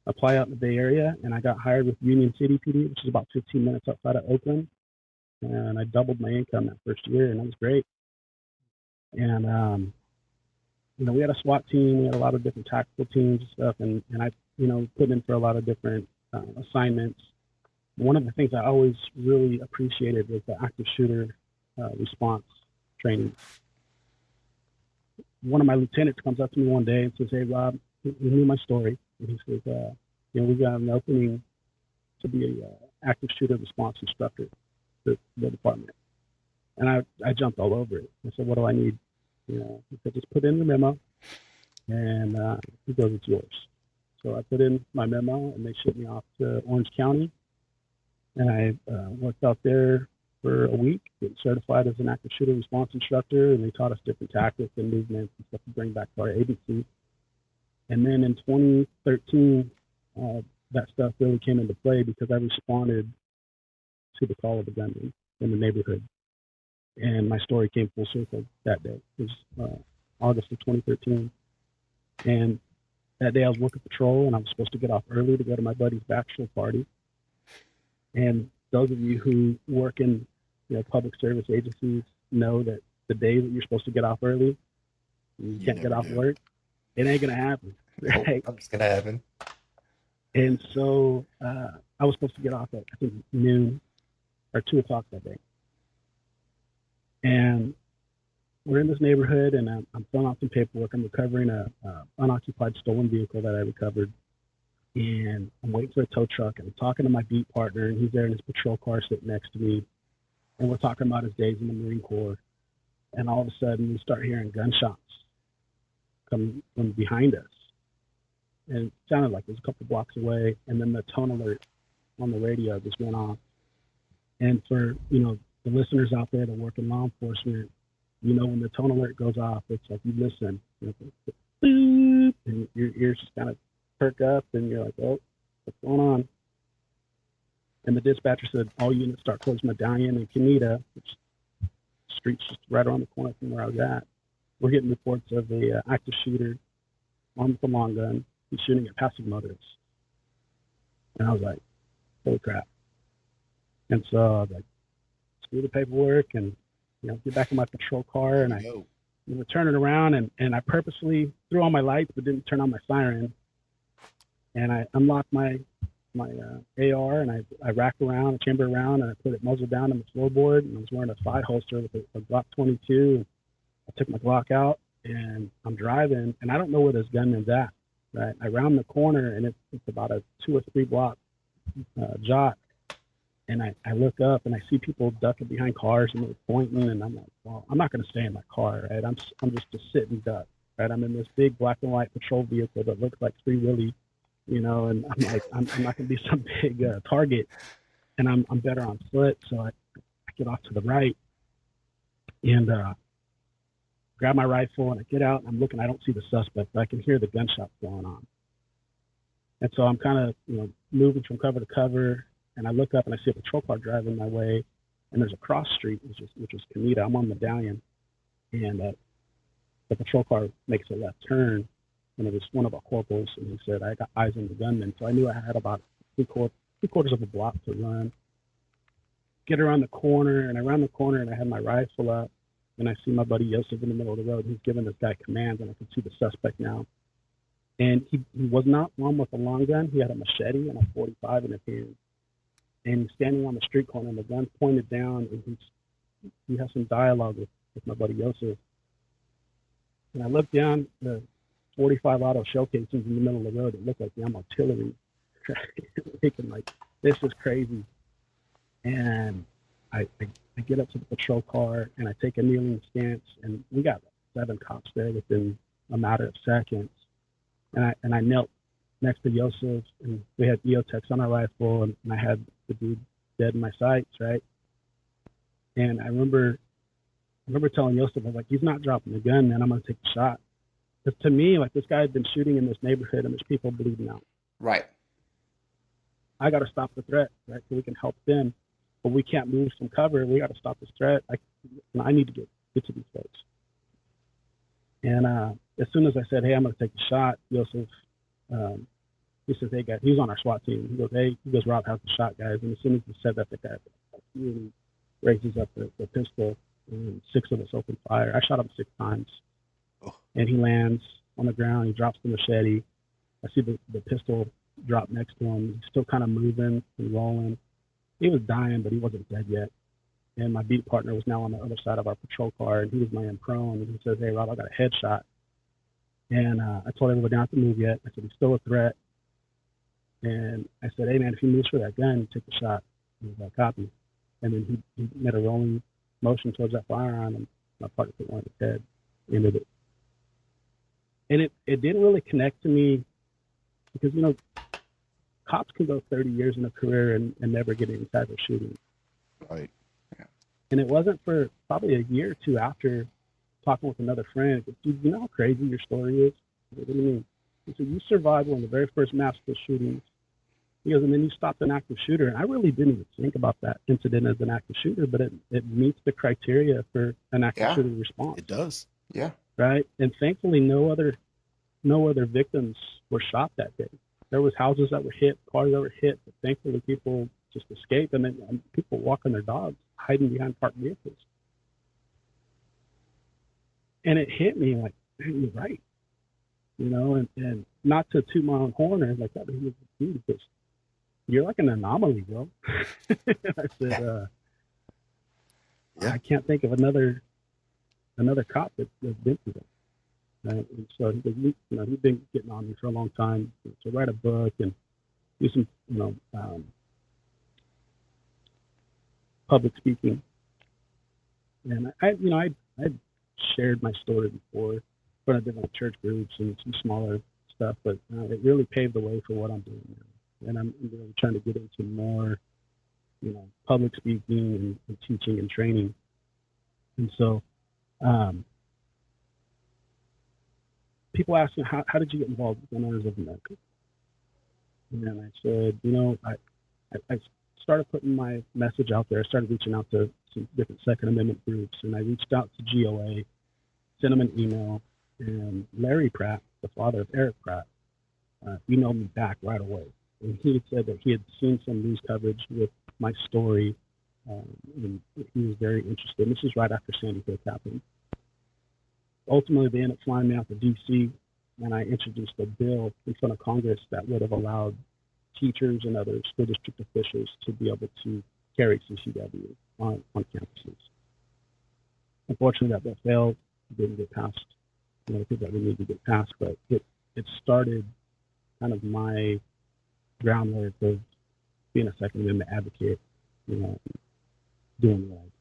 apply out in the Bay Area, and I got hired with Union City PD, which is about 15 minutes outside of Oakland. And I doubled my income that first year, and that was great. And, we had a SWAT team. We had a lot of different tactical teams and stuff, and I, put in for a lot of different assignments. One of the things I always really appreciated was the active shooter response training. One of my lieutenants comes up to me one day and says, "Hey, Rob," he knew my story, and he says, "We got an opening to be a active shooter response instructor for the department." And I jumped all over it. I said, "What do I need?" He said, "Just put in the memo," and he goes, "It's yours." So I put in my memo, and they shipped me off to Orange County, and I worked out there for a week, getting certified as an active shooter response instructor, and they taught us different tactics and movements and stuff to bring back to our agency. And then in 2013, that stuff really came into play because I responded to the call of the gunman in the neighborhood. And my story came full circle that day. It was August of 2013. And that day I was working patrol, and I was supposed to get off early to go to my buddy's bachelor party. And those of you who work in public service agencies know that the day that you're supposed to get off early, you can't get off work, it ain't going to happen. Right? It's going to happen. And so I was supposed to get off at, I think, noon or 2 o'clock that day. And we're in this neighborhood, and I'm filling out some paperwork. I'm recovering a unoccupied stolen vehicle that I recovered. And I'm waiting for a tow truck, and I'm talking to my beat partner, and he's there in his patrol car sitting next to me. And we're talking about his days in the Marine Corps. And all of a sudden, we start hearing gunshots come from behind us. And it sounded like it was a couple blocks away. And then the tone alert on the radio just went off. And for, the listeners out there that work in law enforcement, when the tone alert goes off, it's like you listen, and your ears just kind of perk up, and you're like, "Oh, what's going on?" And the dispatcher said, "All units start towards Medallion and Canita, which street's just right around the corner from where I was at. We're getting reports of a active shooter armed with a long gun. He's shooting at passive motorists." And I was like, "Holy crap!" And so I was like, screw the paperwork, and get back in my patrol car, and There I you go. were turning around, and I purposely threw on my lights but didn't turn on my siren, and I unlocked my AR, and I racked around, chambered around, and I put it muzzle down on the floorboard, and I was wearing a side holster with a Glock 22. I took my Glock out, and I'm driving, and I don't know where this gunman's at. Right, I round the corner, and it's about a 2 or 3 block jog, and I look up, and I see people ducking behind cars, and they're pointing, and I'm like, well, I'm not going to stay in my car, right? I'm just a sitting duck, right? I'm in this big black and white patrol vehicle that looks like Free Willy, and I'm like, I'm not going to be some big target, and I'm better on foot, so I get off to the right, and grab my rifle, and I get out, and I'm looking. I don't see the suspect, but I can hear the gunshots going on. And so I'm kind of, moving from cover to cover, and I look up and I see a patrol car driving my way, and there's a cross street, which was Canita. I'm on Medallion, and the patrol car makes a left turn, and it was one of our corporals, and he said, I got eyes on the gunman. So I knew I had about three quarters of a block to run. Get around the corner, and I round the corner, and I had my rifle up, and I see my buddy Yosef in the middle of the road. He's giving this guy commands, and I can see the suspect now. And he was not one with a long gun. He had a machete and a 45 in his hand. And he's standing on the street corner, and the gun's pointed down, and he has some dialogue with my buddy Yosef. And I look down, the 45 auto shell casings in the middle of the road. It looked like damn artillery. Thinking like, this is crazy. And I get up to the patrol car, and I take a kneeling stance, and we got 7 cops there within a matter of seconds. And I knelt next to Yosef, and we had EOTechs on our rifle, and I had the dude dead in my sights, right? And I remember telling Yosef, I was like, he's not dropping the gun, man. I'm gonna take the shot. Because to me, like, this guy had been shooting in this neighborhood, and there's people bleeding out. Right. I got to stop the threat, right? So we can help them. But we can't move from cover. We got to stop this threat. I need to get to these folks. And as soon as I said, hey, I'm going to take the shot, Yosef, he says, hey, guys, he's on our SWAT team. He goes, Rob, how's the shot, guys? And as soon as he said that, the guy really raises up the pistol, and 6 of us open fire. I shot him 6 times. Oh. And he lands on the ground. He drops the machete. I see the pistol drop next to him. He's still kind of moving and rolling. He was dying, but he wasn't dead yet. And my beat partner was now on the other side of our patrol car, and he was laying prone. And he says, hey, Rob, I got a headshot. And I told everybody not to move yet. I said, he's still a threat. And I said, hey, man, if he moves for that gun, take the shot. And he was like, copy. And then he made a rolling motion towards that firearm, and my partner put one in his head, ended it. And it didn't really connect to me because, cops can go 30 years in a career and never get any type of shooting. Right. Yeah. And it wasn't for probably a year or two after talking with another friend. Dude, you know how crazy your story is? What do you mean? He said, you survived one of the very first mass shootings. He goes, and then you stopped an active shooter. And I really didn't even think about that incident as an active shooter, but it meets the criteria for an active shooter response. It does. Yeah. Right. And thankfully, no other victims were shot that day. There was houses that were hit, cars that were hit, but thankfully people just escaped. And people walking their dogs, hiding behind parked vehicles. And it hit me like, man, you're right. And not to toot my own horn or anything like that, but he was a dude, because you're like an anomaly, bro. I said, I can't think of another cop that's been through that. And so he's been getting on me for a long time to write a book and do some, public speaking. And I shared my story before in front of different church groups and some smaller stuff, but it really paved the way for what I'm doing now. And I'm really trying to get into more, public speaking and teaching and training. And so, people ask me, how did you get involved with Gun Owners of America? And I said, I started putting my message out there. I started reaching out to some different Second Amendment groups, and I reached out to GOA, sent them an email, and Larry Pratt, the father of Eric Pratt, emailed me back right away. And he had said that he had seen some news coverage with my story and he was very interested. This is right after Sandy Hook happened. Ultimately, they ended up flying me out to D.C., and I introduced a bill in front of Congress that would have allowed teachers and other school district officials to be able to carry CCW on campuses. Unfortunately, that bill failed. It didn't get passed. I think that we need to get passed, but it started kind of my groundwork of being a Second Amendment advocate, doing right.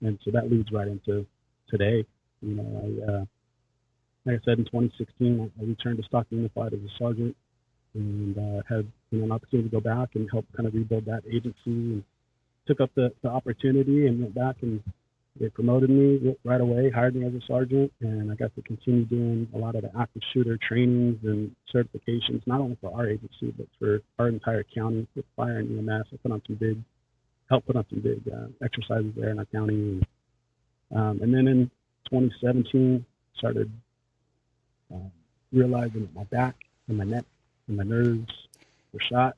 And so that leads right into today. Like I said, in 2016, I returned to Stockton Unified as a sergeant, and had an opportunity to go back and help kind of rebuild that agency, and took up the opportunity and went back, and they promoted me right away, hired me as a sergeant, and I got to continue doing a lot of the active shooter trainings and certifications, not only for our agency, but for our entire county with fire and EMS. I helped put on some big exercises there in our county. And then in 2017, started realizing that my back and my neck and my nerves were shot.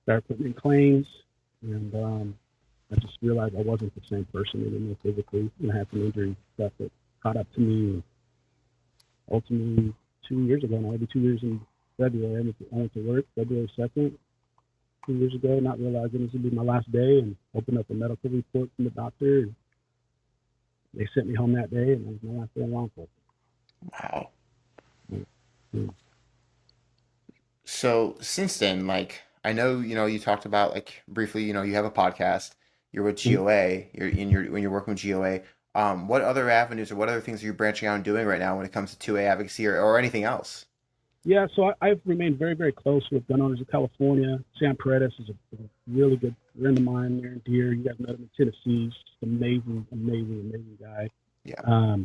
Started putting in claims, and I just realized I wasn't the same person anymore physically, and I had some injury stuff that caught up to me. And ultimately, 2 years ago, now it'll be 2 years in February, I went to work February 2nd, 2 years ago, not realizing this would be my last day, and opened up a medical report from the doctor. And they sent me home that day, and that was my last day in law enforcement. Wow. Yeah. So since then, I know, you talked about briefly, you have a podcast, you're with GOA, when you're working with GOA. What other avenues or what other things are you branching out and doing right now when it comes to 2A advocacy or anything else? Yeah, so I've remained very, very close with Gun Owners of California. Sam Paredes is a really good friend of mine, near and dear. You guys met him in Tennessee. He's just an amazing guy. Yeah.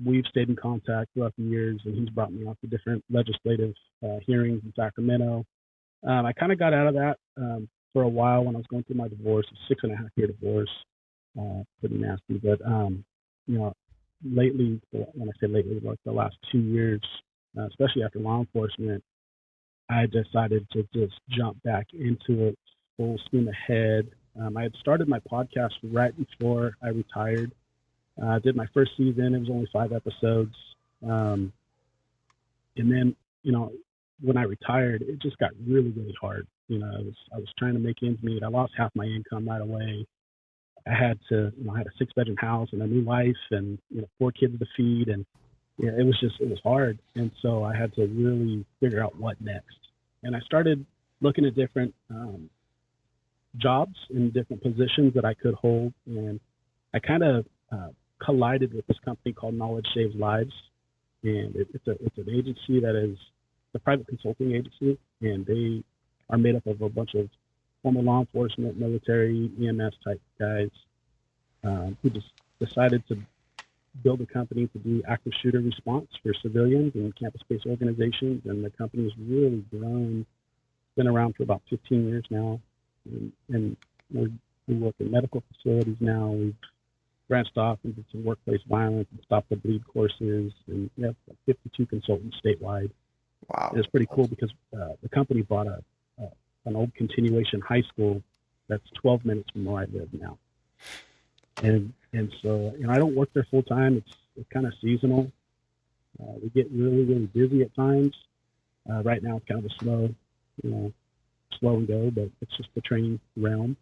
We've stayed in contact throughout the years, and he's brought me out to different legislative hearings in Sacramento. I kind of got out of that for a while when I was going through my divorce, a 6.5-year divorce, pretty nasty. But lately, when I say lately, like the last 2 years, especially after law enforcement, I decided to just jump back into it full steam ahead. I had started my podcast right before I retired. I did my first season. It was only 5 episodes. And then, when I retired, it just got really, really hard. I was trying to make ends meet. I lost half my income right away. I had a 6-bedroom house and a new wife and, 4 kids to feed. And it was hard. And so I had to really figure out what next. And I started looking at different jobs in different positions that I could hold. And I kind of collided with this company called Knowledge Saves Lives. And it's an agency that is a private consulting agency, and they are made up of a bunch of former law enforcement, military, EMS type guys who just decided to build a company to do active shooter response for civilians and campus-based organizations. And the company's really grown. Been around for about 15 years now, and we work in medical facilities now. We've branched off and did some workplace violence and stop the bleed courses, and we have 52 consultants statewide. Wow. And it's pretty cool because the company bought an old continuation high school that's 12 minutes from where I live now. And so, I don't work there full time. It's kind of seasonal. We get really, really busy at times. Right now it's kind of a slow and go, but it's just the training realm.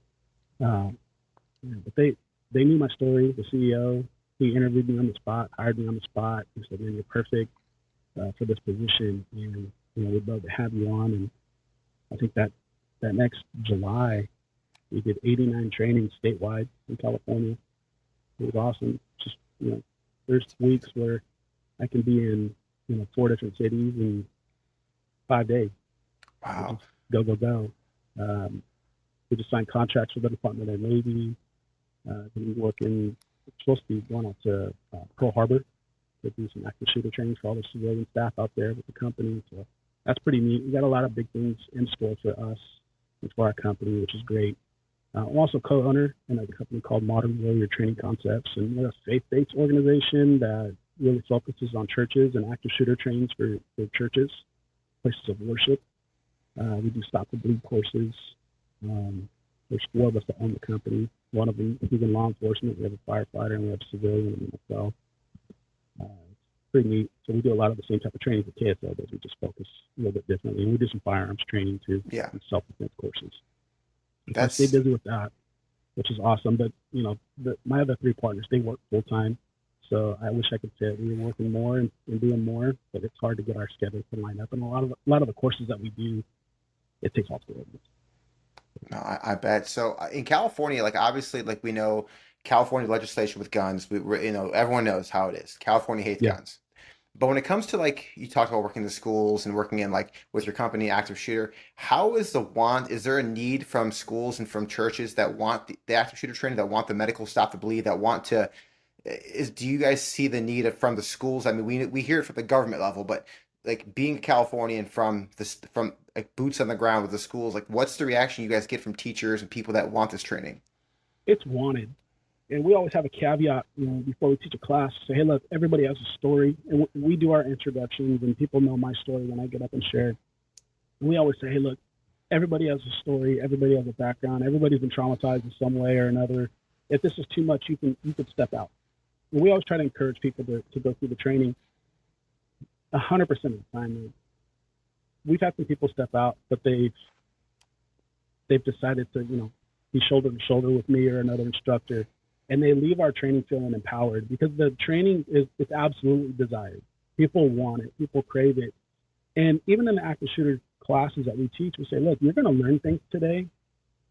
But they knew my story. The CEO, he interviewed me on the spot, hired me on the spot. He said, "Man, you're perfect for this position, and we'd love to have you on." And I think that next July, we did 89 trainings statewide in California. It was awesome. Just there's weeks where I can be in 4 different cities in 5 days. Wow. Go. We just signed contracts with the Department of the Navy. We're supposed to be going out to Pearl Harbor to do some active shooter training for all the civilian staff out there with the company. So that's pretty neat. We got a lot of big things in store for us and for our company, which is great. I'm also co-owner in a company called Modern Warrior Training Concepts, and we're a faith-based organization that really focuses on churches and active shooter trainings for churches, places of worship. We do stop the bleed courses. There's 4 of us that own the company. One of them, he's in law enforcement. We have a firefighter, and we have a civilian and myself. It's pretty neat. So we do a lot of the same type of training that KSL does. We just focus a little bit differently. And we do some firearms training too. Yeah. And self-defense courses. So I That's stay busy with that, which is awesome. But, you know, my other 3 partners, they work full-time. So I wish I could say we were working more and doing more, but it's hard to get our schedule to line up. And a lot of the courses that we do, it takes all 4 of us. No, I bet. So in California, like obviously, like we know California legislation with guns, you know, everyone knows how it is. California hates guns. But when it comes to like, you talked about working in the schools and working in like with your company, Active Shooter, how is is there a need from schools and from churches that want the active shooter training, that want the medical stop the bleed, that want to, do you guys see the need from the schools? I mean, we hear it from the government level, but like being a Californian from like boots on the ground with the schools, like what's the reaction you guys get from teachers and people that want this training? It's wanted. And we always have a caveat, you know, before we teach a class, say, hey, look, everybody has a story. And we do our introductions and people know my story when I get up and share it. And we always say, hey, look, everybody has a story. Everybody has a background. Everybody's been traumatized in some way or another. If this is too much, you could step out. And we always try to encourage people to go through the training 100% of the time. We've had some people step out, but they've decided to, you know, be shoulder to shoulder with me or another instructor, and they leave our training feeling empowered because the training it's absolutely desired. People want it, people crave it, and even in the active shooter classes that we teach, we say, look, you're going to learn things today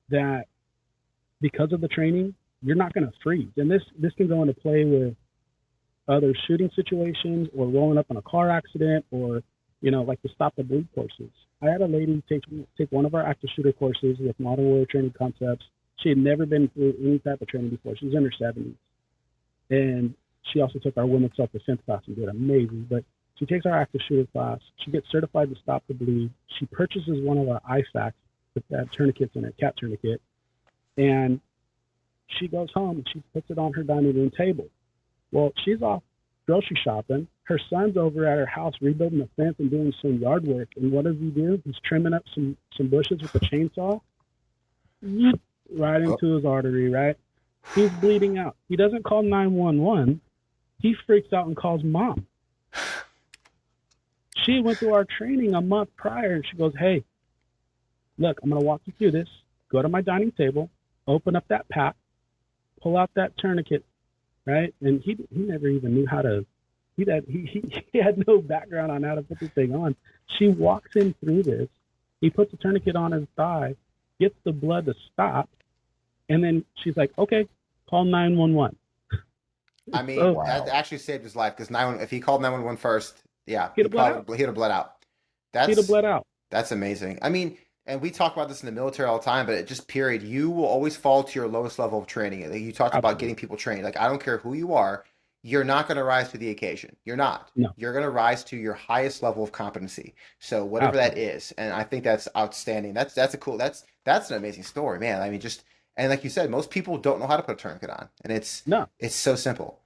that because of the training, you're not going to freeze, and this can go into play with other shooting situations or rolling up in a car accident or, you know, like the stop the bleed courses. I had a lady take one of our active shooter courses with modern warfare training concepts. She had never been through any type of training before. She was in her 70s. And she also took our women's self-defense class and did amazing. But she takes our active shooter class. She gets certified to stop the bleed. She purchases one of our IFACs with that tourniquets in it, cat tourniquet. And she goes home and she puts it on her dining room table. Well, she's off grocery shopping. Her son's over at her house rebuilding the fence and doing some yard work. And what does he do? He's trimming up some bushes with a chainsaw. Right into his artery, right? He's bleeding out. He doesn't call 911. He freaks out and calls mom. She went through our training a month prior and she goes, hey, look, I'm going to walk you through this. Go to my dining table, open up that pack, pull out that tourniquet, right? And he never even knew how to, he had no background on how to put this thing on. She walks him through this. He puts a tourniquet on his thigh, gets the blood to stop, and then she's like, okay, call 911. I mean, that actually saved his life because if he called 911 first, yeah, he'd have bled out. He'd have bled out. That's amazing. I mean, and we talk about this in the military all the time, but period, you will always fall to your lowest level of training. Like you talked about getting people trained. Like, I don't care who you are, you're not going to rise to the occasion. You're not. No. You're going to rise to your highest level of competency. So whatever that is, and I think that's outstanding. That's an amazing story, man. I mean, and like you said, most people don't know how to put a tourniquet on, and it's so simple.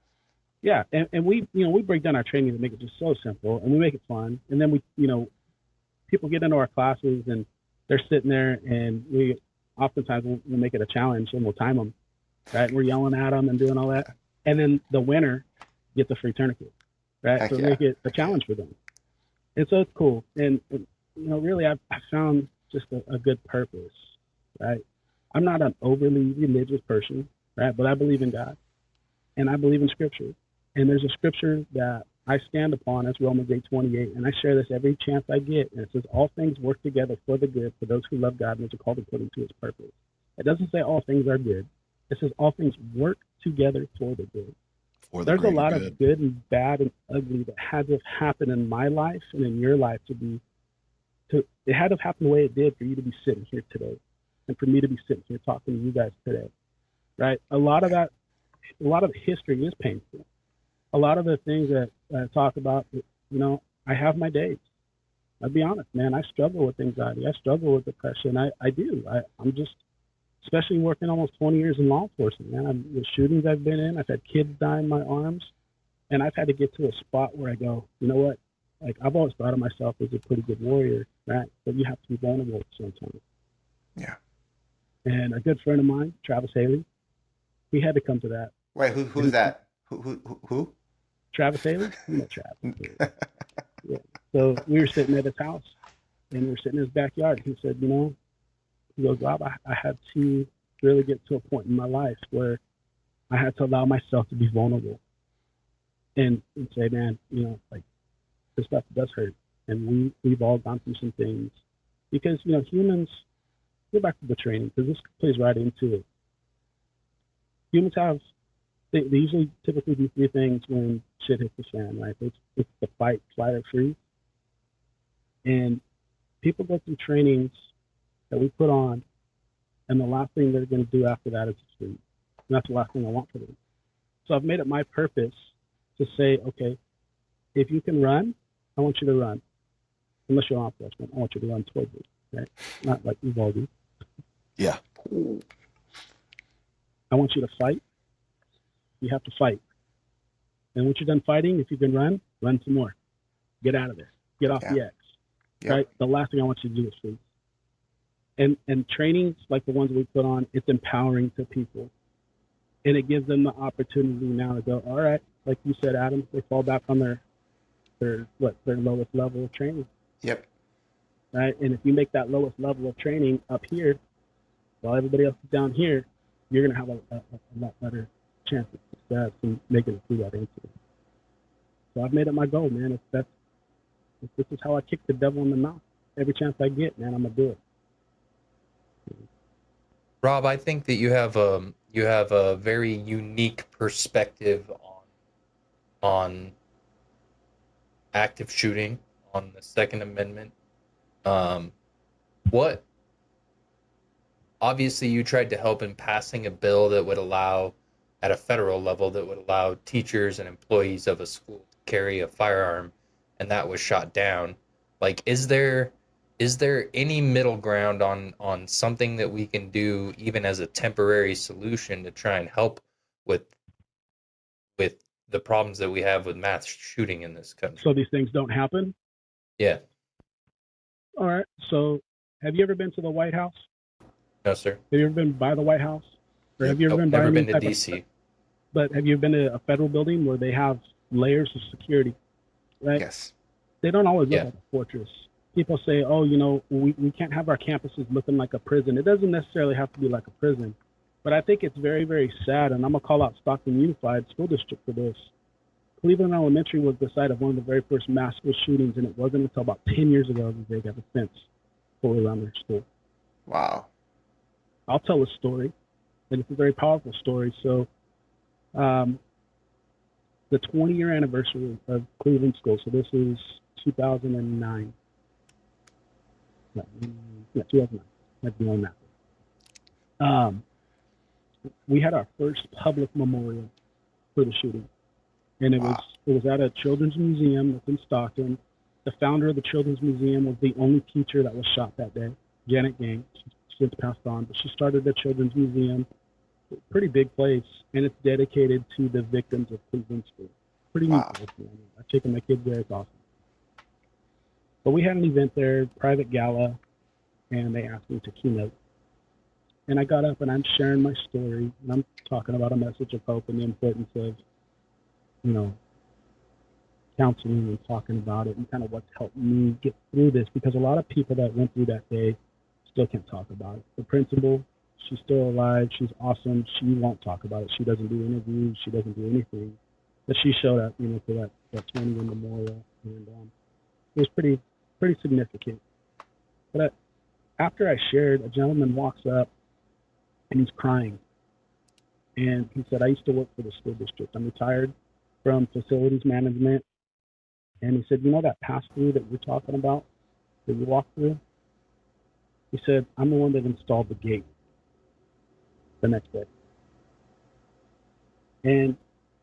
Yeah, and we break down our training to make it just so simple, and we make it fun, and then people get into our classes and they're sitting there, and we oftentimes we'll make it a challenge and we'll time them, right? We're yelling at them and doing all that, and then the winner gets a free tourniquet, right? So we make it a challenge for them, and so it's cool. And really, I've found just a good purpose, right? I'm not an overly religious person, right? But I believe in God, and I believe in Scripture. And there's a scripture that I stand upon. That's Romans 8:28, and I share this every chance I get. And it says, all things work together for the good for those who love God and are called according to his purpose. It doesn't say all things are good. It says all things work together for the good. There's a lot of good and bad and ugly that had to happen in my life and in your life it had to happen the way it did for you to be sitting here today and for me to be sitting here talking to you guys today, right? A lot of history is painful. A lot of the things that I talk about, I have my days. I'll be honest, man, I struggle with anxiety. I struggle with depression. I do. I'm just, especially working almost 20 years in law enforcement, man. The shootings I've been in, I've had kids die in my arms, and I've had to get to a spot where I go, you know what? Like, I've always thought of myself as a pretty good warrior, right? But you have to be vulnerable sometimes. Yeah. And a good friend of mine, Travis Haley, he had to come to that. Wait, who's that? Who? Travis Haley? You know Travis. Yeah. So we were sitting at his house, and we were sitting in his backyard. He said, he goes, Rob, I had to really get to a point in my life where I had to allow myself to be vulnerable and say, man, like this stuff does hurt. And we've all gone through some things because, humans, go back to the training because this plays right into it. Humans they usually typically do three things when shit hits the fan, right? It's the fight, flight, or freeze. And people go through trainings that we put on, and the last thing they're going to do after that is freeze. And that's the last thing I want for them. So I've made it my purpose to say, okay, if you can run, I want you to run. Unless you're law enforcement, I want you to run towards it, right? Not like Uvalde. Yeah. I want you to fight. You have to fight. And once you're done fighting, if you can run some more. Get out of there. Get off the X. Yep. Right? The last thing I want you to do is freeze. And trainings like the ones we put on, it's empowering to people. And it gives them the opportunity now to go, all right, like you said, Adam, they fall back on their lowest level of training. Yep. Right? And if you make that lowest level of training up here, while everybody else is down here, you're going to have a lot better chance of success in making it through that incident. So I've made it my goal, man. If this is how I kick the devil in the mouth, every chance I get, man, I'm going to do it. Rob, I think that you have a very unique perspective on active shooting, on the Second Amendment. What obviously you tried to help in passing a bill that would allow, at a federal level, that would allow teachers and employees of a school to carry a firearm, and that was shot down. Like, is there any middle ground on something that we can do, even as a temporary solution, to try and help with the problems that we have with mass shooting in this country? So these things don't happen? Yeah. All right. So have you ever been to the White House? No, sir. Have you ever been by the White House? Or have you ever never been to D.C.? But have you been to a federal building where they have layers of security? Right? Yes. They don't always look like a fortress. People say, oh, we can't have our campuses looking like a prison. It doesn't necessarily have to be like a prison. But I think it's very, very sad, and I'm going to call out Stockton Unified School District for this. Cleveland Elementary was the site of one of the very first mass school shootings, and it wasn't until about 10 years ago that they got a fence fully around their school. Wow. I'll tell a story, and it's a very powerful story. So the 20-year anniversary of Cleveland School, so this is 2009. Yeah, 2009. That's the only math. We had our first public memorial for the shooting, and it was at a children's museum that's in Stockton. The founder of the children's museum was the only teacher that was shot that day, Janet Gang. She's since passed on, but she started the children's museum, pretty big place, and it's dedicated to the victims of Cleveland School. Pretty neat place. I've taken my kids there. It's awesome. But we had an event there, private gala, and they asked me to keynote. And I got up and I'm sharing my story, and I'm talking about a message of hope and the importance of, counseling and talking about it and kind of what's helped me get through this, because a lot of people that went through that day still can't talk about it. The principal, she's still alive. She's awesome. She won't talk about it. She doesn't do interviews. She doesn't do anything. But she showed up, for that 20-year memorial, and it was pretty significant. But after I shared, a gentleman walks up and he's crying, and he said, "I used to work for the school district. I'm retired from facilities management." And he said, that pass-through that you're talking about, that you walked through? He said, "I'm the one that installed the gate the next day." And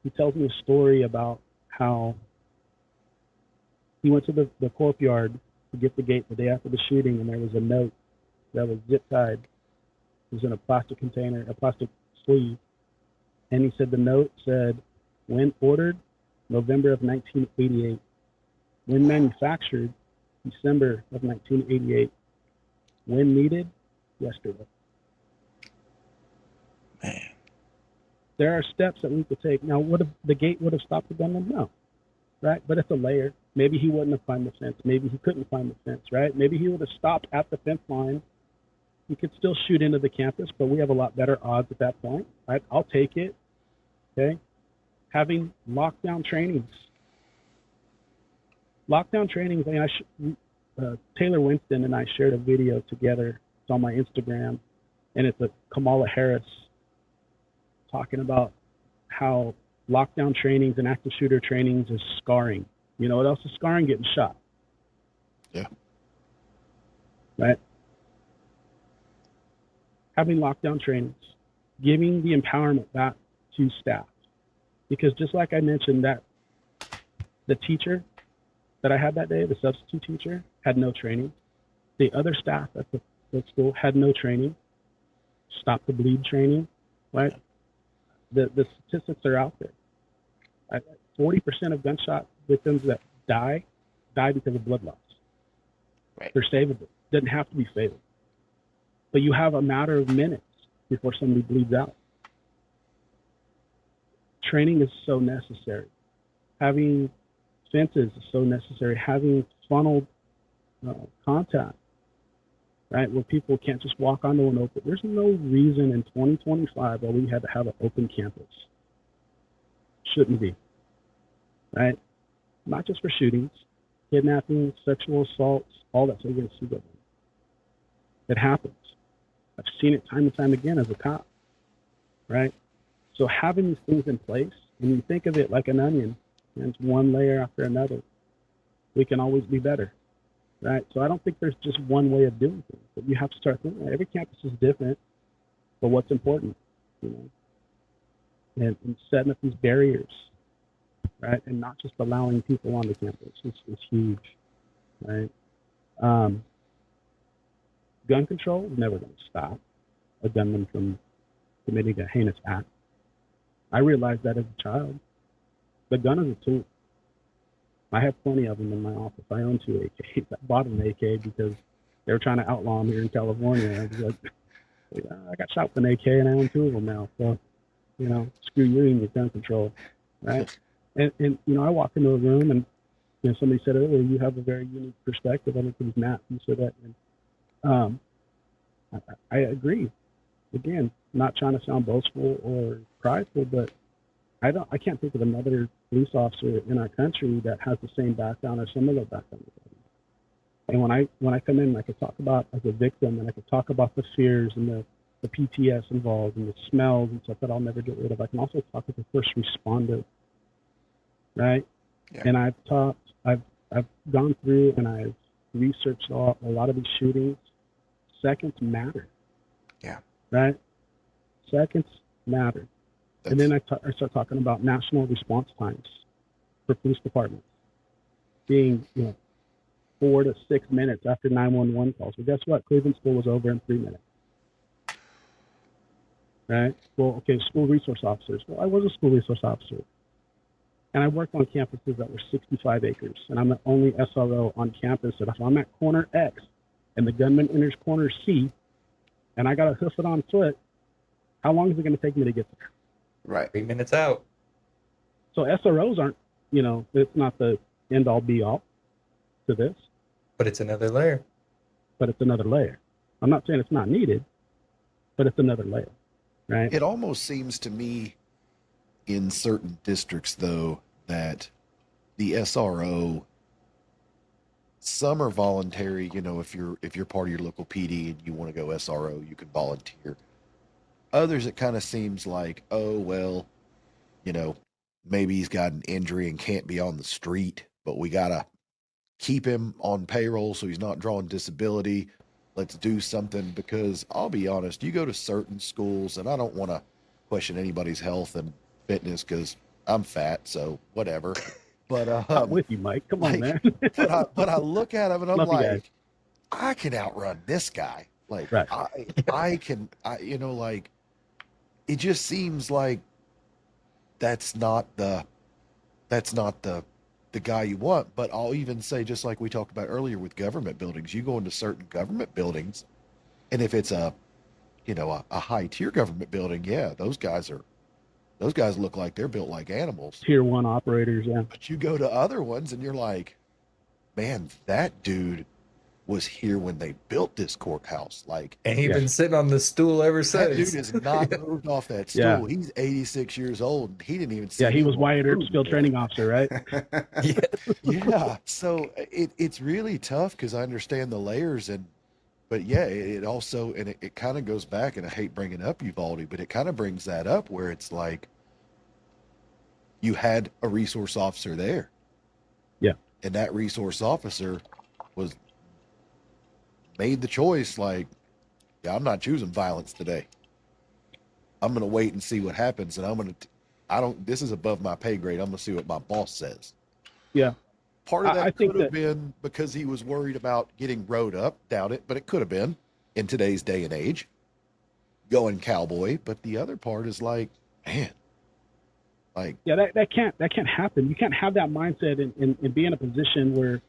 he tells me a story about how he went to the courtyard to get the gate the day after the shooting, and there was a note that was zip-tied. It was in a plastic container, a plastic sleeve. And he said the note said, "When ordered, November of 1988. When manufactured, December of 1988. When needed, yesterday." There are steps that we could take. Now, would have the gate would have stopped the gunman? No, right? But it's a layer. Maybe he wouldn't have climbed the fence. Maybe he couldn't climb the fence, right? Maybe he would have stopped at the fence line. He could still shoot into the campus, but we have a lot better odds at that point, right? I'll take it, okay? Having lockdown trainings. Lockdown trainings, I mean, Taylor Winston and I shared a video together. It's on my Instagram, and it's a Kamala Harris talking about how lockdown trainings and active shooter trainings is scarring. You know what else is scarring? Getting shot. Yeah. Right? Having lockdown trainings, giving the empowerment back to staff. Because just like I mentioned, that the teacher that I had that day, the substitute teacher, had no training. The other staff at the school had no training. Stop the bleed training, right? The statistics are out there. 40% of gunshot victims that die because of blood loss. Right. They're savable. Doesn't have to be fatal. But you have a matter of minutes before somebody bleeds out. Training is so necessary. Having fences is so necessary. Having funneled contact, right, where people can't just walk onto an open. There's no reason in 2025 why we had to have an open campus. Shouldn't be, right? Not just for shootings, kidnapping, sexual assaults, all that's against the government. It happens. I've seen it time and time again as a cop, right? So having these things in place, when you think of it like an onion, and it's one layer after another, we can always be better, right? So I don't think there's just one way of doing things, but you have to start thinking, every campus is different, but what's important, you know? And setting up these barriers, right? And not just allowing people on the campus is huge, right? Gun control is never going to stop a gunman from committing a heinous act. I realized that as a child. The gun is a tool. I have plenty of them in my office. I own 2 AKs. I bought an AK because they were trying to outlaw them here in California. I was like, I got shot with an AK and I own 2 of them now. So, you know, screw you and your gun control, right? And you know, I walked into a room and, you know, somebody said earlier, you have a very unique perspective. I think it was Matt who said that. And I agree. Again, not trying to sound boastful or prideful, but I can't think of another police officer in our country that has the same background or similar background. And when I come in, I could talk about as a victim, and I could talk about the fears and the PTS involved and the smells and stuff that I'll never get rid of. I can also talk as a first responder, right? Yeah. And I've gone through and I've researched a lot of these shootings. Seconds matter. Yeah. Right? Seconds matter. And then I start talking about national response times for police departments being, you know, 4 to 6 minutes after 911 calls. Well, guess what? Cleveland school was over in 3 minutes. Right? Well, okay, school resource officers. Well, I was a school resource officer. And I worked on campuses that were 65 acres. And I'm the only SRO on campus that if I'm at corner X and the gunman enters corner C and I got to hoof it on foot, how long is it going to take me to get there? Right. 3 minutes out. So SROs aren't, you know, it's not the end all be all to this. But it's another layer. But it's another layer. I'm not saying it's not needed, but it's another layer, right? It almost seems to me in certain districts, though, that the SRO, some are voluntary. You know, if you're part of your local PD and you want to go SRO, you can volunteer. Others, it kind of seems like, oh, well, you know, maybe he's got an injury and can't be on the street, but we got to keep him on payroll so he's not drawing disability. Let's do something, because I'll be honest, you go to certain schools, and I don't want to question anybody's health and fitness because I'm fat, so whatever. But I'm with you, Mike. Come on, man. but I look at him and I'm Love like, I can outrun this guy. Like, right. I can, you know, like, it just seems like that's not the guy you want. But I'll even say, just like we talked about earlier with government buildings, you go into certain government buildings, and if it's a high tier government building, yeah, those guys are those guys look like they're built like animals. Tier 1 operators, yeah. But you go to other ones and you're like, man, that dude was here when they built this courthouse. Like, And he's Yeah. been sitting on the stool ever that dude since. has not moved off that stool. Yeah. He's 86 years old. And he didn't even see Yeah, he was anyone Wyatt Earp's move field yet. training officer, right? Yeah. Yeah. So it's really tough because I understand the layers but yeah, it also, and it kind of goes back, and I hate bringing up Uvalde, but it kind of brings that up where it's like you had a resource officer there. Yeah. And that resource officer made the choice like, yeah, I'm not choosing violence today. I'm going to wait and see what happens. And this is above my pay grade. I'm going to see what my boss says. Yeah. Part of I that think could have that- been because he was worried about getting rode up. Doubt it, but it could have been in today's day and age going cowboy. But the other part is like, man, like, Yeah, that can't happen. You can't have that mindset and be in a position where,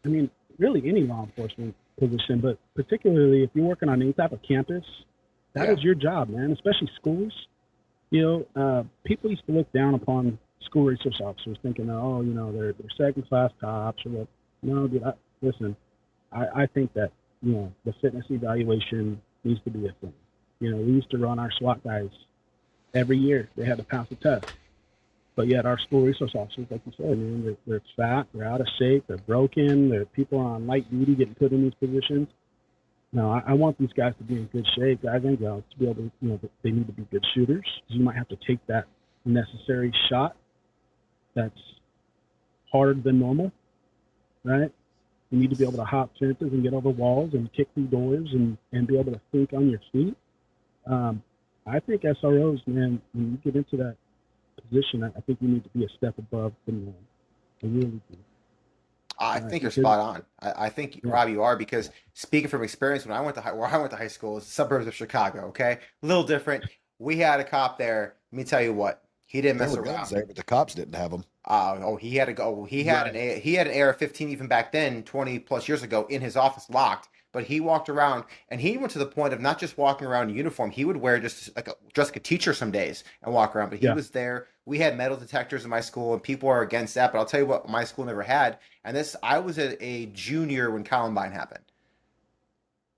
I mean, really any law enforcement position, but particularly if you're working on any type of campus, that is your job, man, especially schools. You know, people used to look down upon school resource officers thinking, oh, you know, they're second class cops or what. No, dude, listen, I think that, you know, the fitness evaluation needs to be a thing. You know, we used to run our SWAT guys every year. They had to pass a test. But yet our school resource officers, like you said, man, they're fat, they're out of shape, they're broken, they're people on light duty getting put in these positions. No, I want these guys to be in good shape, guys and gals, to be able to, you know, they need to be good shooters. You might have to take that necessary shot that's harder than normal, right? You need to be able to hop fences and get over walls and kick through doors and be able to think on your feet. I think SROs, man, when you get into that position, I think you need to be a step above the norm. I really do. I think you're spot on. I think, Rob, you are, because speaking from experience, where I went to high school was the suburbs of Chicago. Okay, a little different. We had a cop there. Let me tell you what, he didn't there mess were guns around. there, but the cops didn't have them. He had to go. He had an AR-15 even back then, 20 plus years ago, in his office locked. But he walked around, and he went to the point of not just walking around in uniform. He would wear just like a teacher some days and walk around. But he was there. We had metal detectors in my school, and people are against that. But I'll tell you what, my school never had. And I was a junior when Columbine happened.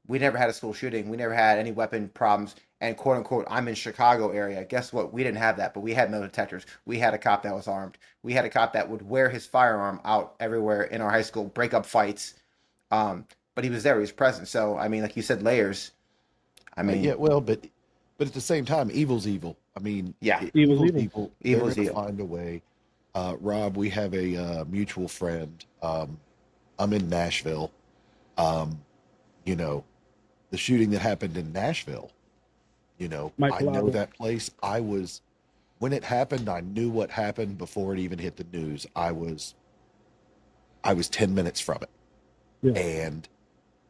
We never had a school shooting. We never had any weapon problems. And quote unquote, I'm in Chicago area. Guess what? We didn't have that, but we had metal detectors. We had a cop that was armed. We had a cop that would wear his firearm out everywhere in our high school, break up fights. But he was there. He was present. So, I mean, like you said, layers. I mean, yeah, well, but at the same time, evil's evil. I mean, yeah, evil's evil. Evil. Evil's They're gonna evil. find a way. Rob, we have a mutual friend. I'm in Nashville. You know, the shooting that happened in Nashville. You know, Mike I know Lava. that place. When it happened, I knew what happened before it even hit the news. I was 10 minutes from it. Yeah. And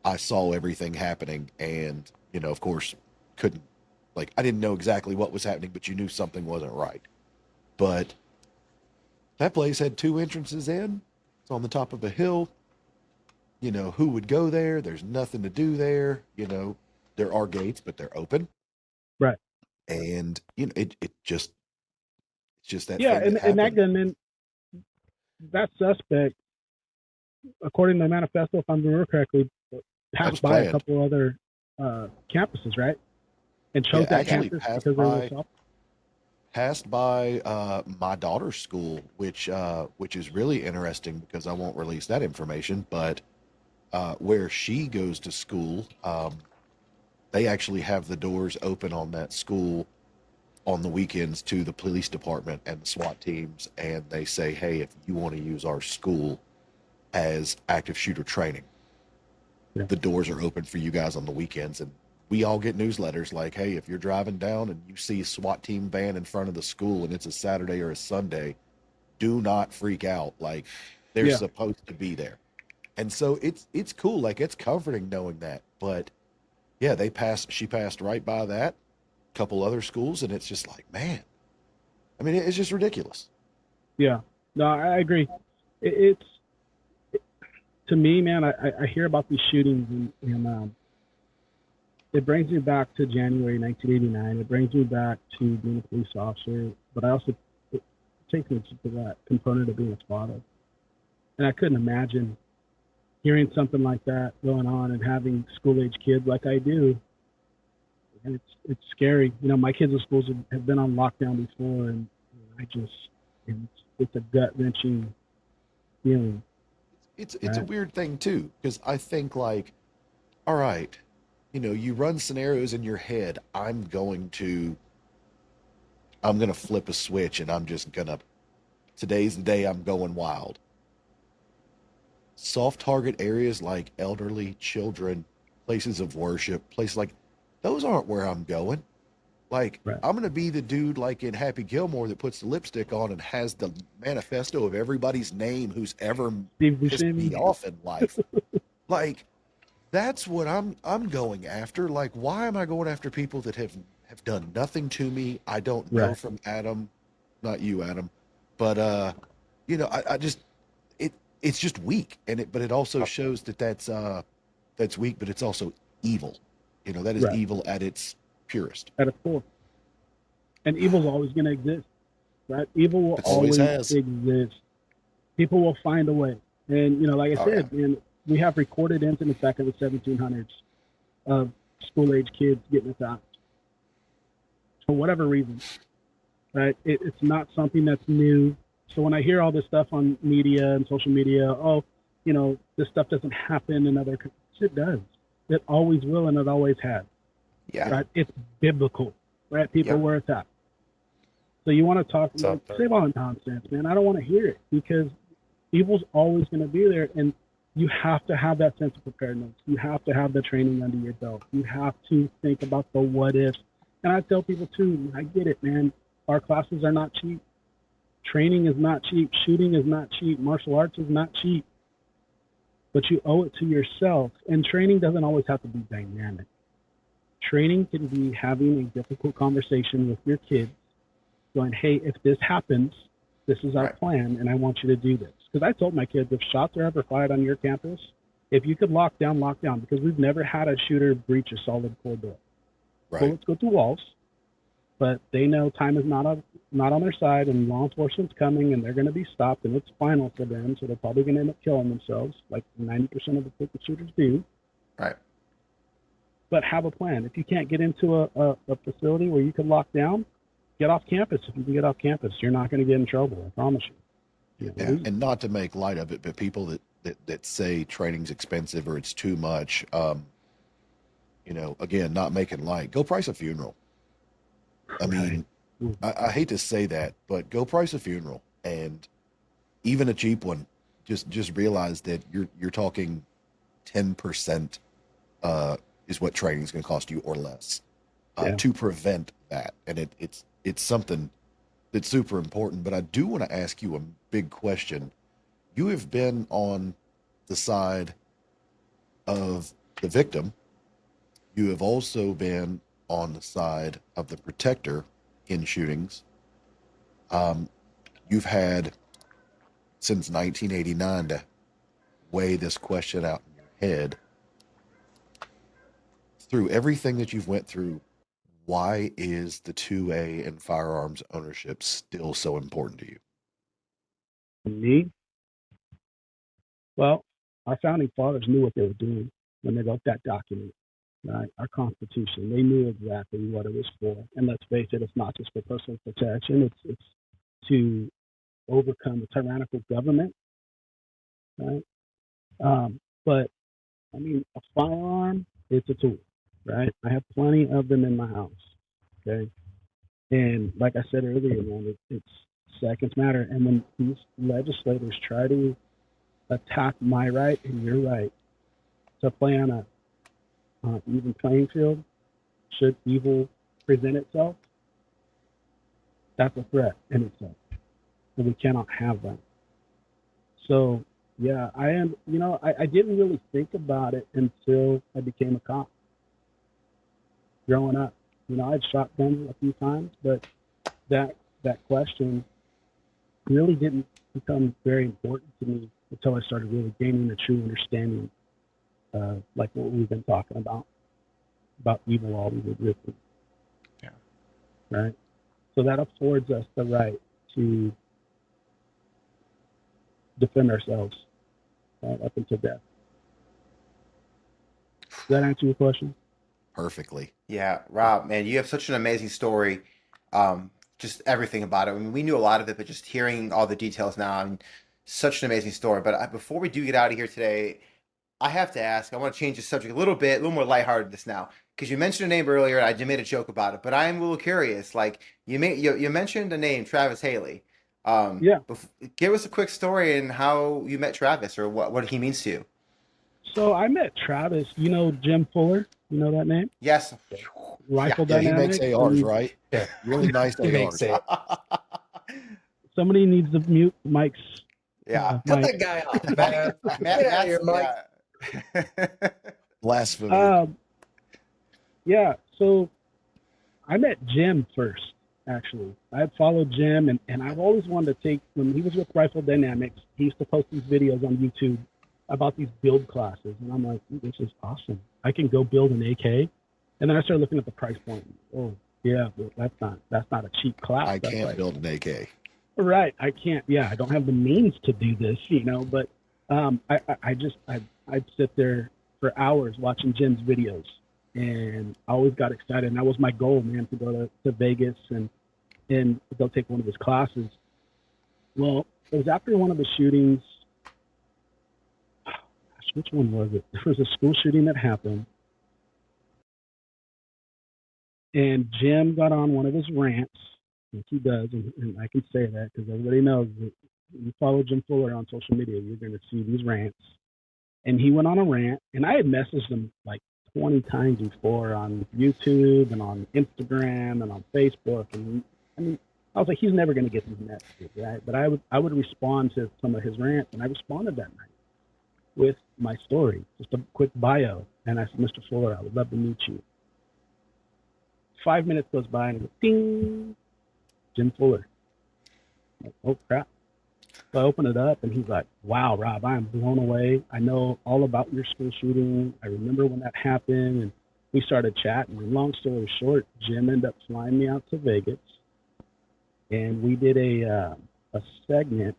I saw everything happening, and, you know, of course, I didn't know exactly what was happening, but you knew something wasn't right. But that place had 2 entrances in. It's on the top of a hill. You know, who would go there? There's nothing to do there. You know, there are gates, but they're open. Right. And, you know, it's just that Yeah, thing and that happened. gunman, that suspect, according to the manifesto, if I'm remember correctly, was passed by a planned. couple other campuses, right? And chose Yeah, that actually campus passed because there by- was a Passed by my daughter's school, which is really interesting because I won't release that information, but where she goes to school, they actually have the doors open on that school on the weekends to the police department and the SWAT teams, and they say, hey, if you want to use our school as active shooter training, the doors are open for you guys on the weekends. And we all get newsletters like, hey, if you're driving down and you see a SWAT team van in front of the school and it's a Saturday or a Sunday, do not freak out. Like, they're supposed to be there. And so it's cool. Like, it's comforting knowing that. But yeah, she passed right by that, couple other schools, and it's just like, man, I mean, it's just ridiculous. Yeah, no, I agree. To me, man, I hear about these shootings and it brings me back to January 1989. It brings me back to being a police officer. but I also it takes me to that component of being a father, and I couldn't imagine hearing something like that going on and having school age kids like I do. And it's scary. You know, my kids in schools have been on lockdown before, and I just it's a gut wrenching feeling. It's Right. a weird thing too, because I think like, all right, you know, you run scenarios in your head. I'm gonna flip a switch, and today's the day I'm going wild. Soft target areas like elderly, children, places of worship, places like those aren't where I'm going. Like, Right. I'm gonna be the dude like in Happy Gilmore that puts the lipstick on and has the manifesto of everybody's name who's ever Steve pissed me Buscemi. off in life. Like, that's what I'm going after. Like, why am I going after people that have done nothing to me? I don't know Right. from Adam, not you, Adam, but you know, I just it's just weak, but it also shows that's weak, but it's also evil. You know, that is Right. evil at its purest. At its core. And evil's always going to exist, right? Evil will It always always has. exist. People will find a way. And, you know, like I Oh, said, and we have recorded incidents back in the 1700s of school-age kids getting attacked for whatever reason, right? It's not something that's new. So when I hear all this stuff on media and social media, oh, you know, this stuff doesn't happen in other countries. It does. It always will, and it always has. Yeah. Right? It's biblical, right? People Yep. were attacked. So you want to talk, What's up, say all nonsense, man. I don't want to hear it because evil's always going to be there, and you have to have that sense of preparedness. You have to have the training under your belt. You have to think about the what ifs. And I tell people too, I get it, man. Our classes are not cheap. Training is not cheap. Shooting is not cheap. Martial arts is not cheap. But you owe it to yourself. And training doesn't always have to be dynamic. Training can be having a difficult conversation with your kids, going, hey, if this happens, this is our Right. plan, and I want you to do this. Because I told my kids, if shots are ever fired on your campus, if you could lock down, because we've never had a shooter breach a solid core door. Right. Bullets go through walls, but they know time is not on their side, and law enforcement's coming, and they're going to be stopped, and it's final for them, so they're probably going to end up killing themselves, like 90% of the ticket shooters do. Right. But have a plan. If you can't get into a facility where you can lock down, get off campus. If you can get off campus, you're not going to get in trouble. I promise you. Yeah. And not to make light of it, but people that say training's expensive or it's too much, you know, again, not making light. Go price a funeral. I mean, I hate to say that, but go price a funeral, and even a cheap one. Just realize that you're talking 10% is what training is going to cost you or less to prevent that, and it's something that's super important. But I do want to ask you a big question. You have been on the side of the victim. You have also been on the side of the protector in shootings. You've had since 1989 to weigh this question out in your head. Through everything that you've went through, why is the 2A and firearms ownership still so important to you? Me? Well, our founding fathers knew what they were doing when they wrote that document, right? Our Constitution. They knew exactly what it was for. And let's face it, it's not just for personal protection. It's to overcome a tyrannical government, right? But I mean, a firearm is a tool, right? I have plenty of them in my house, okay? And like I said earlier, man, it's seconds matter. And when these legislators try to attack my right and your right to play on a even playing field, should evil present itself, that's a threat in itself. And we cannot have that. So, yeah, I am, you know, I didn't really think about it until I became a cop. Growing up, you know, I'd shot guns a few times, but that question really didn't become very important to me until I started really gaining a true understanding, like what we've been talking about evil all these existence. Yeah. Right. So that affords us the right to defend ourselves up until death. Does that answer your question? Perfectly. Yeah, Rob, man, you have such an amazing story. Just everything about it. I mean, we knew a lot of it, but just hearing all the details now, I mean, such an amazing story. But before we do get out of here today, I have to ask. I want to change the subject a little bit, a little more lighthearted this now, because you mentioned a name earlier. I just made a joke about it, but I am a little curious. Like you mentioned the name Travis Haley. Yeah. Give us a quick story and how you met Travis, or what he means to you. So I met Travis. You know Jim Fuller? You know that name? Yes. Rifle Yeah, he Dynamics. makes ARs, right? Yeah. Really nice He makes ARs. Somebody needs to mute Mike's. Yeah. Cut Mike. that guy off, man. Get out of here, Mike. Yeah. Blasphemy. Yeah. So I met Jim first. Actually, I had followed Jim, and I've always wanted to take. When he was with Rifle Dynamics, he used to post these videos on YouTube about these build classes, and I'm like, this is awesome. I can go build an AK, and then I started looking at the price point. Oh, yeah, that's not a cheap class. I can't build an AK. Right, I can't. Yeah, I don't have the means to do this, But I'd sit there for hours watching Jim's videos, and I always got excited. And that was my goal, man, to go to Vegas and go take one of his classes. Well, it was after one of the shootings. Which one was it? There was a school shooting that happened, and Jim got on one of his rants, like he does, and I can say that because everybody knows that you follow Jim Fuller on social media, you're going to see these rants. And he went on a rant, and I had messaged him like 20 times before on YouTube and on Instagram and on Facebook, and I mean, I was like, he's never going to get these messages, right? But I would respond to some of his rants, and I responded that night with my story, just a quick bio. And I said, Mr. Fuller, I would love to meet you. 5 minutes goes by and it goes, ding, Jim Fuller. I'm like, oh, crap. So I open it up and he's like, wow, Rob, I am blown away. I know all about your school shooting. I remember when that happened. And we started chatting. And long story short, Jim ended up flying me out to Vegas. And we did a segment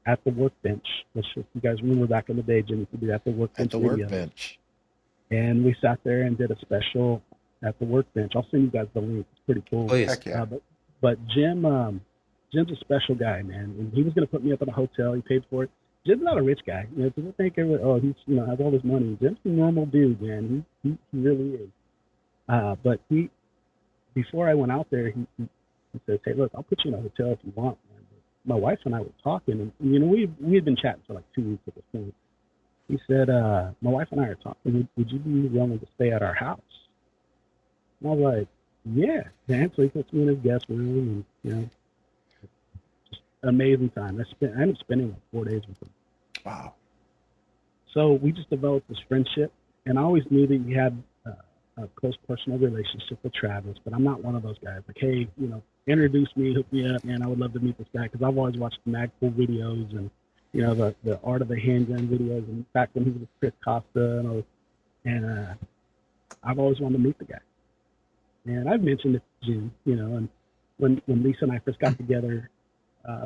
at the workbench, which if you guys remember back in the day, Jimmy could do at the workbench. At the workbench. And we sat there and did a special at the workbench. I'll send you guys the link. It's pretty cool. Please. Heck yeah. But Jim's a special guy, man. And he was going to put me up at a hotel. He paid for it. Jim's not a rich guy. People think, he's has all this money. Jim's a normal dude, man. He really is. But before I went out there, he says, hey, look, I'll put you in a hotel if you want, man. My wife and I were talking, and we had been chatting for like 2 weeks at this point. He said, my wife and I are talking. Would you be willing to stay at our house? And I was like, yeah, man. So he puts me in his guest room, and just an amazing time. I ended up spending like 4 days with him. Wow. So we just developed this friendship, and I always knew that he had a close personal relationship with Travis, but I'm not one of those guys. Like, hey, introduce me, hook me up, man. I would love to meet this guy because I've always watched the Magpul videos and the art of the handgun videos, and back when he was with Chris Costa, and I've always wanted to meet the guy. And I've mentioned it to Jim, and when Lisa and I first got together,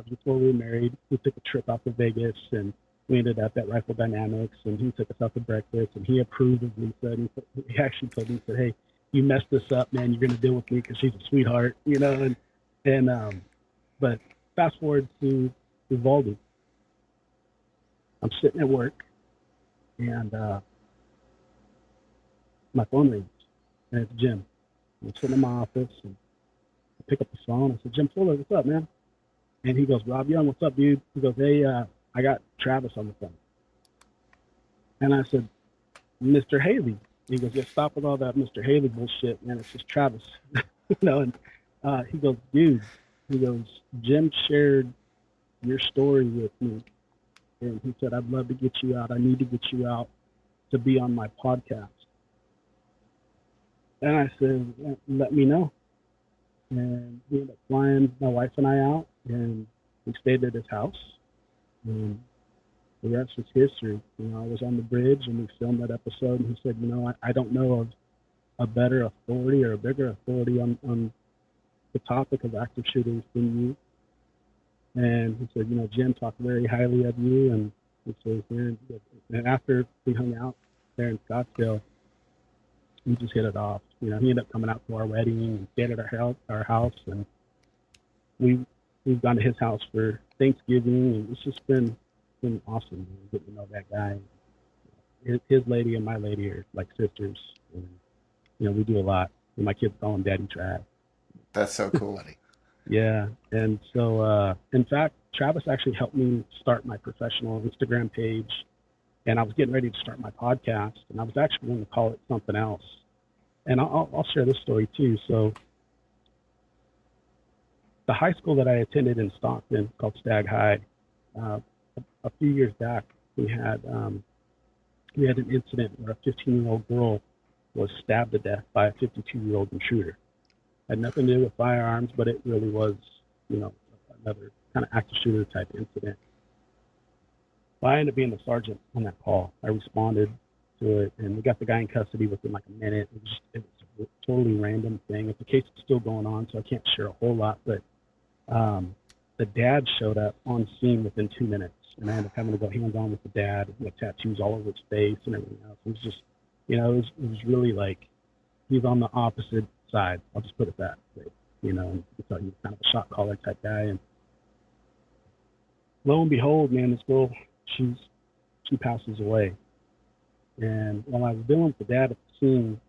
before we were married, we took a trip out to Vegas, and we ended up at Rifle Dynamics, and he took us out to breakfast, and he approved of Lisa, and he actually told me, he said, hey, you messed this up, man. You're going to deal with me because she's a sweetheart, but fast forward to Uvalde. I'm sitting at work, and my phone rings, and it's Jim. I'm sitting in my office, and I pick up the phone. I said, Jim Fuller, what's up, man? And he goes, Rob Young, what's up, dude? He goes, hey, I got Travis on the phone. And I said, Mr. Haley. He goes, yeah, stop with all that Mr. Haley bullshit, man. It's just Travis. And he goes, dude, Jim shared your story with me. And he said, I'd love to get you out. I need to get you out to be on my podcast. And I said, let me know. And he ended up flying my wife and I out, and we stayed at his house. And the rest is history. I was on the bridge, and we filmed that episode, and he said, I don't know of a better authority or a bigger authority on the topic of active shooters in youth. And he said, Jim talked very highly of you. And he says, man, and after we hung out there in Scottsdale, we just hit it off. He ended up coming out to our wedding and stayed at our house. And we've gone to his house for Thanksgiving. And it's just been awesome, man, getting to know that guy. His lady and my lady are like sisters. And, we do a lot. And my kids call him Daddy Trav. That's so cool. Yeah. And so, in fact, Travis actually helped me start my professional Instagram page. And I was getting ready to start my podcast. And I was actually going to call it something else. And I'll share this story too. So the high school that I attended in Stockton, called Stag High, a few years back, we had an incident where a 15-year-old girl was stabbed to death by a 52-year-old intruder. Had nothing to do with firearms, but it really was, another kind of active shooter type incident. Well, I ended up being the sergeant on that call. I responded to it, and we got the guy in custody within like a minute. It was a totally random thing. The case is still going on, so I can't share a whole lot, but the dad showed up on scene within 2 minutes, and I ended up having to go hands-on with the dad, with tattoos all over his face and everything else. It was just, it was really like he's on the opposite side. I'll just put it that way, and so he's kind of a shot caller type guy. And lo and behold, man, this girl, she passes away. And while I was dealing with the dad at the scene,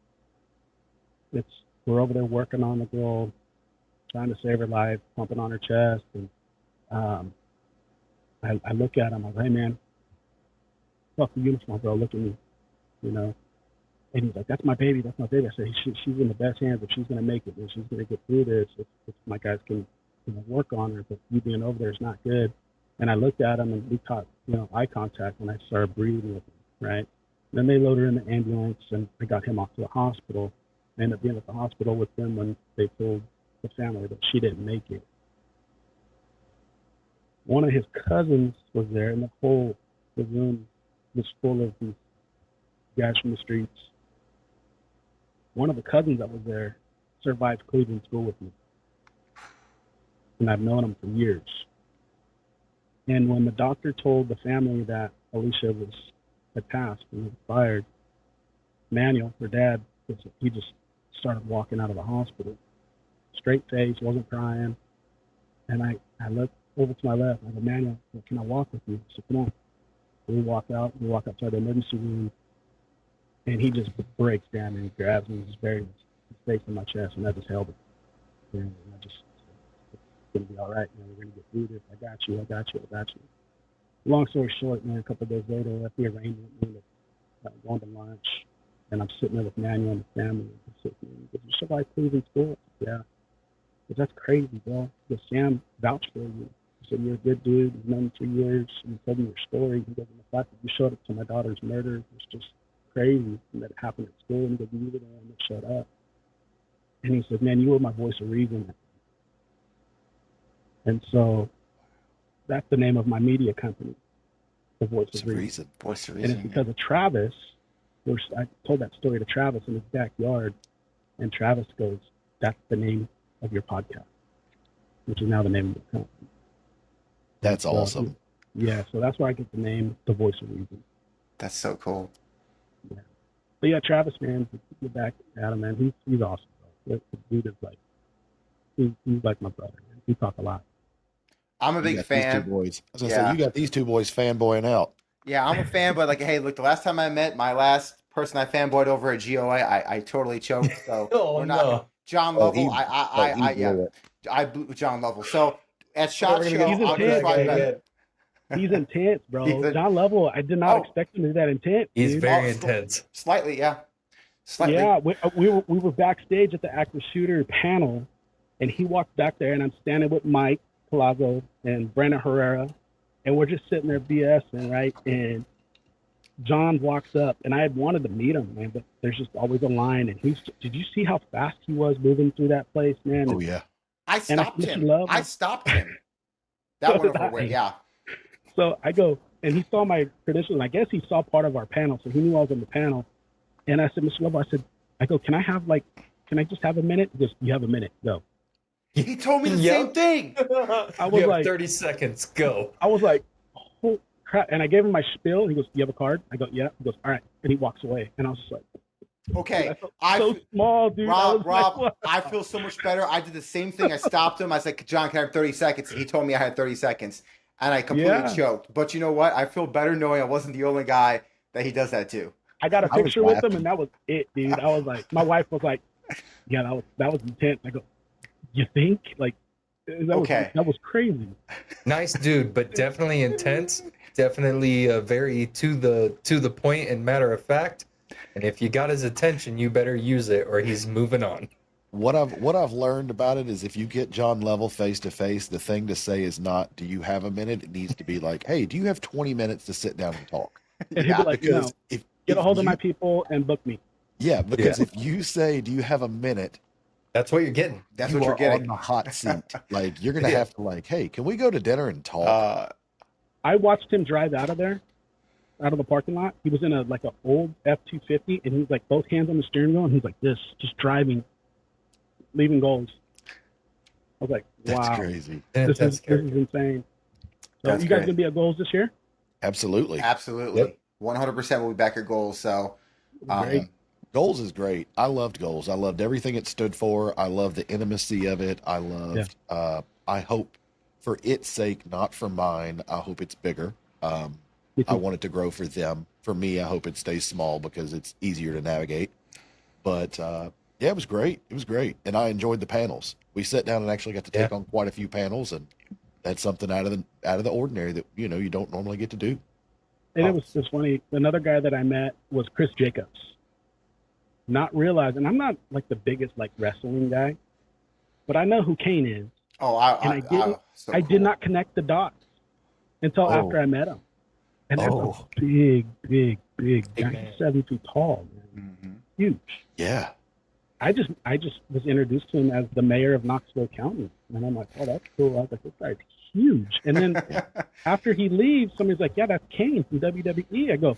we're over there working on the girl, trying to save her life, pumping on her chest. And I look at him, I'm like, hey man, fuck the uniform, bro, look at me, And he's like, that's my baby. I said, she's in the best hands. If she's going to make it, and she's going to get through this, if my guys can work on her, but you being over there is not good. And I looked at him, and we caught eye contact, and I started breathing with him, right? Then they loaded her in the ambulance, and I got him off to the hospital. I ended up being at the hospital with them when they told the family that she didn't make it. One of his cousins was there, and the room was full of these guys from the streets. One of the cousins that was there survived Cleveland school with me. And I've known him for years. And when the doctor told the family that Alicia had passed and was fired, Manuel, her dad, he just started walking out of the hospital. Straight face, wasn't crying. And I looked over to my left, and I go, Manuel, can I walk with you? I said, come on. We walk outside the emergency room. And he just breaks down and he grabs me and just buries his face in my chest, and I just held it. And I just said, it's going to be all right, man. We're going to get through this. I got you. Long story short, man, a couple of days later, I left the arraignment, we ended up going to lunch, and I'm sitting there with Manuel and the family. And he said, did you survive Cleveland school? Yeah. But that's crazy, bro. Because Sam vouched for you. He said, you're a good dude. You've known me for years. And he told me your story. He goes, and the fact that you showed up to my daughter's murder was just crazy, and that it happened at school, and you were the one that shut up. And he said, man, you were my voice of reason. And so that's the name of my media company, the Voice of Reason. Voice of And Reason. it's because of Travis. I told that story to Travis in his backyard, and Travis goes, that's the name of your podcast, which is now the name of the company. That's awesome. Yeah, so that's where I get the name, the Voice of Reason. That's so cool. Yeah. But yeah, Travis, man, get back at him, man. He's awesome, bro. The dude is like, he's like my brother, man. We talk a lot. I'm a big fan. These two boys. I was gonna say, you got these two boys fanboying out. Yeah, I'm a fan, but like, hey, look, the last time I met my last person I fanboyed over at GOA, I totally choked. So Oh, we're not no. John Lovell. I blew John Lovell. So at SHOT Show, He's I'll intense, try man. better. He's intense, bro. He's John Lovell, I did not expect him to be that intense. He's dude. very intense. Slightly, yeah. Slightly. Yeah, we were backstage at the active shooter panel, and he walked back there, and I'm standing with Mike Palazzo and Brandon Herrera, and we're just sitting there BSing, right? And John walks up, and I had wanted to meet him, man, but there's just always a line. And did you see how fast he was moving through that place, man? Oh yeah. I stopped him. That So went did over way. I. Yeah. So I go, and he saw my credentials, and I guess he saw part of our panel, so he knew I was on the panel. And I said, Mr. Lovell, I go, can I just have a minute? He goes, you have a minute, go. He told me the Yep. same thing. I You was have like, 30 seconds. Go. I was like, oh crap! And I gave him my spiel. He goes, "You have a card?" I go, "Yeah." He goes, "All right," and he walks away. And I was just like, Okay, I felt so small, dude. I was Rob, like, I feel so much better. I did the same thing. I stopped him. I said, John, can I have 30 seconds? He told me I had 30 seconds, and I completely choked. But you know what? I feel better knowing I wasn't the only guy that he does that to. I got a I was picture with him, laughing. and that was it, dude. I was like, my wife was like, "Yeah, that was intense." I go, "You think?" Like, that was crazy. Nice dude, but definitely intense. Definitely very to the point and matter of fact. And if you got his attention, you better use it, or he's moving on. What I've learned about it is if you get John Level face to face, the thing to say is not, "Do you have a minute?" It needs to be like, "Hey, do you have 20 minutes to sit down and talk?" And he'd be like, Because "No, get a hold of my people and book me." Yeah, because if you say, "Do you have a minute?" That's what you're getting. That's you what you're are getting. on the hot seat. Like you're gonna have to like, "Hey, can we go to dinner and talk?" I watched him drive out of there, out of the parking lot. He was in an old F-250, and he was like both hands on the steering wheel, and he's like this, just driving, leaving goals. I was like, wow, That's crazy. this is insane. So That's you guys great. gonna be at goals this year? Absolutely. Absolutely. Yep. 100% will be back at goals. So, Great. Goals is great. I loved goals. I loved everything it stood for. I loved the intimacy of it. I loved. I hope, for its sake, not for mine. I hope it's bigger. I want it to grow for them. For me, I hope it stays small because it's easier to navigate. But yeah, it was great. It was great, and I enjoyed the panels. We sat down and actually got to take on quite a few panels, and that's something out of the ordinary that you don't normally get to do. And it was just funny. Another guy that I met was Chris Jacobs. Not realizing I'm not like the biggest wrestling guy, but I know who Kane is. Oh, I did not connect the dots until after I met him. And that's a big guy. He's 7 feet tall, man. Mm-hmm. Huge. Yeah. I just was introduced to him as the mayor of Knoxville County, and I'm like, oh, that's cool. I was like, this guy's huge. And then after he leaves, somebody's like, yeah, that's Kane from WWE. I go,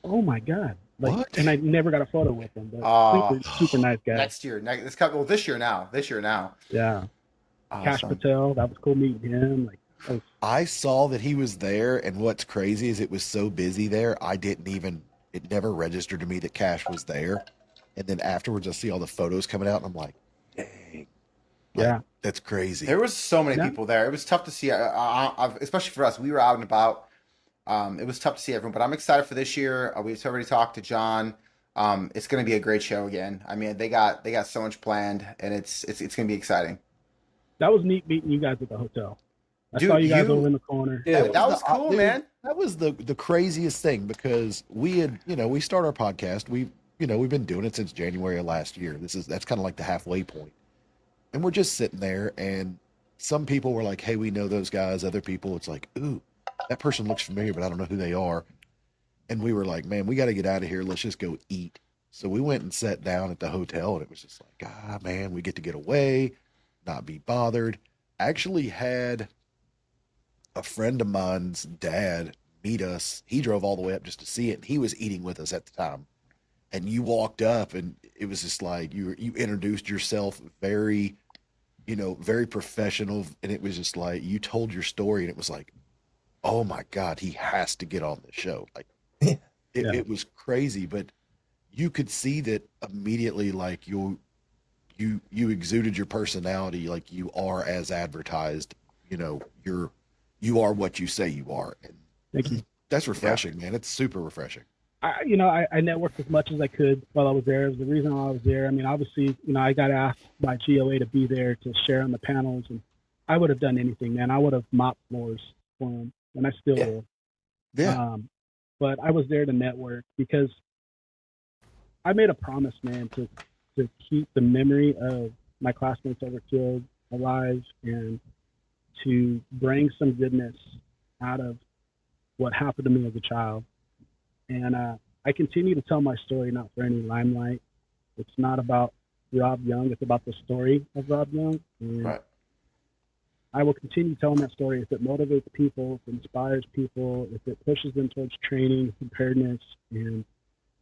oh my god. What? And I never got a photo with him, but super nice guy. This year now. Yeah. Awesome. Cash Patel, that was cool meeting him. I saw that he was there, and what's crazy is it was so busy there, it never registered to me that Cash was there. And then afterwards, I see all the photos coming out, and I'm like, dang. That's crazy. There was so many people there. It was tough to see, especially for us. We were out and about. It was tough to see everyone, but I'm excited for this year. We've already talked to John. It's going to be a great show again. I mean, they got so much planned, and it's going to be exciting. That was neat meeting you guys at the hotel. I saw you guys over in the corner. Yeah, that was cool, dude, man. That was the craziest thing because we had, we start our podcast. We've been doing it since January of last year. That's kind of like the halfway point. And we're just sitting there, and some people were like, hey, we know those guys. Other people, it's like, ooh, that person looks familiar, but I don't know who they are. And we were like, man, we got to get out of here. Let's just go eat. So we went and sat down at the hotel, and it was just like, man, we get away, not be bothered. Actually had a friend of mine's dad meet us. He drove all the way up just to see it, and he was eating with us at the time. And you walked up, and it was just like you introduced yourself very, very professional, and it was just like you told your story, and it was like, oh my God, he has to get on the show. Like it was crazy, but you could see that immediately, like you exuded your personality, like you are as advertised. You are what you say you are, and thank you. That's refreshing, man. It's super refreshing. I networked as much as I could while I was there. It was the reason I was there. I mean, obviously, I got asked by GOA to be there to share on the panels, and I would have done anything, man. I would have mopped floors for them, and I still will. Yeah. But I was there to network because I made a promise, man, to keep the memory of my classmates that were killed alive and to bring some goodness out of what happened to me as a child. And I continue to tell my story, not for any limelight. It's not about Rob Young. It's about the story of Rob Young. And Right. I will continue telling that story if it motivates people, if it inspires people, if it pushes them towards training, preparedness, and,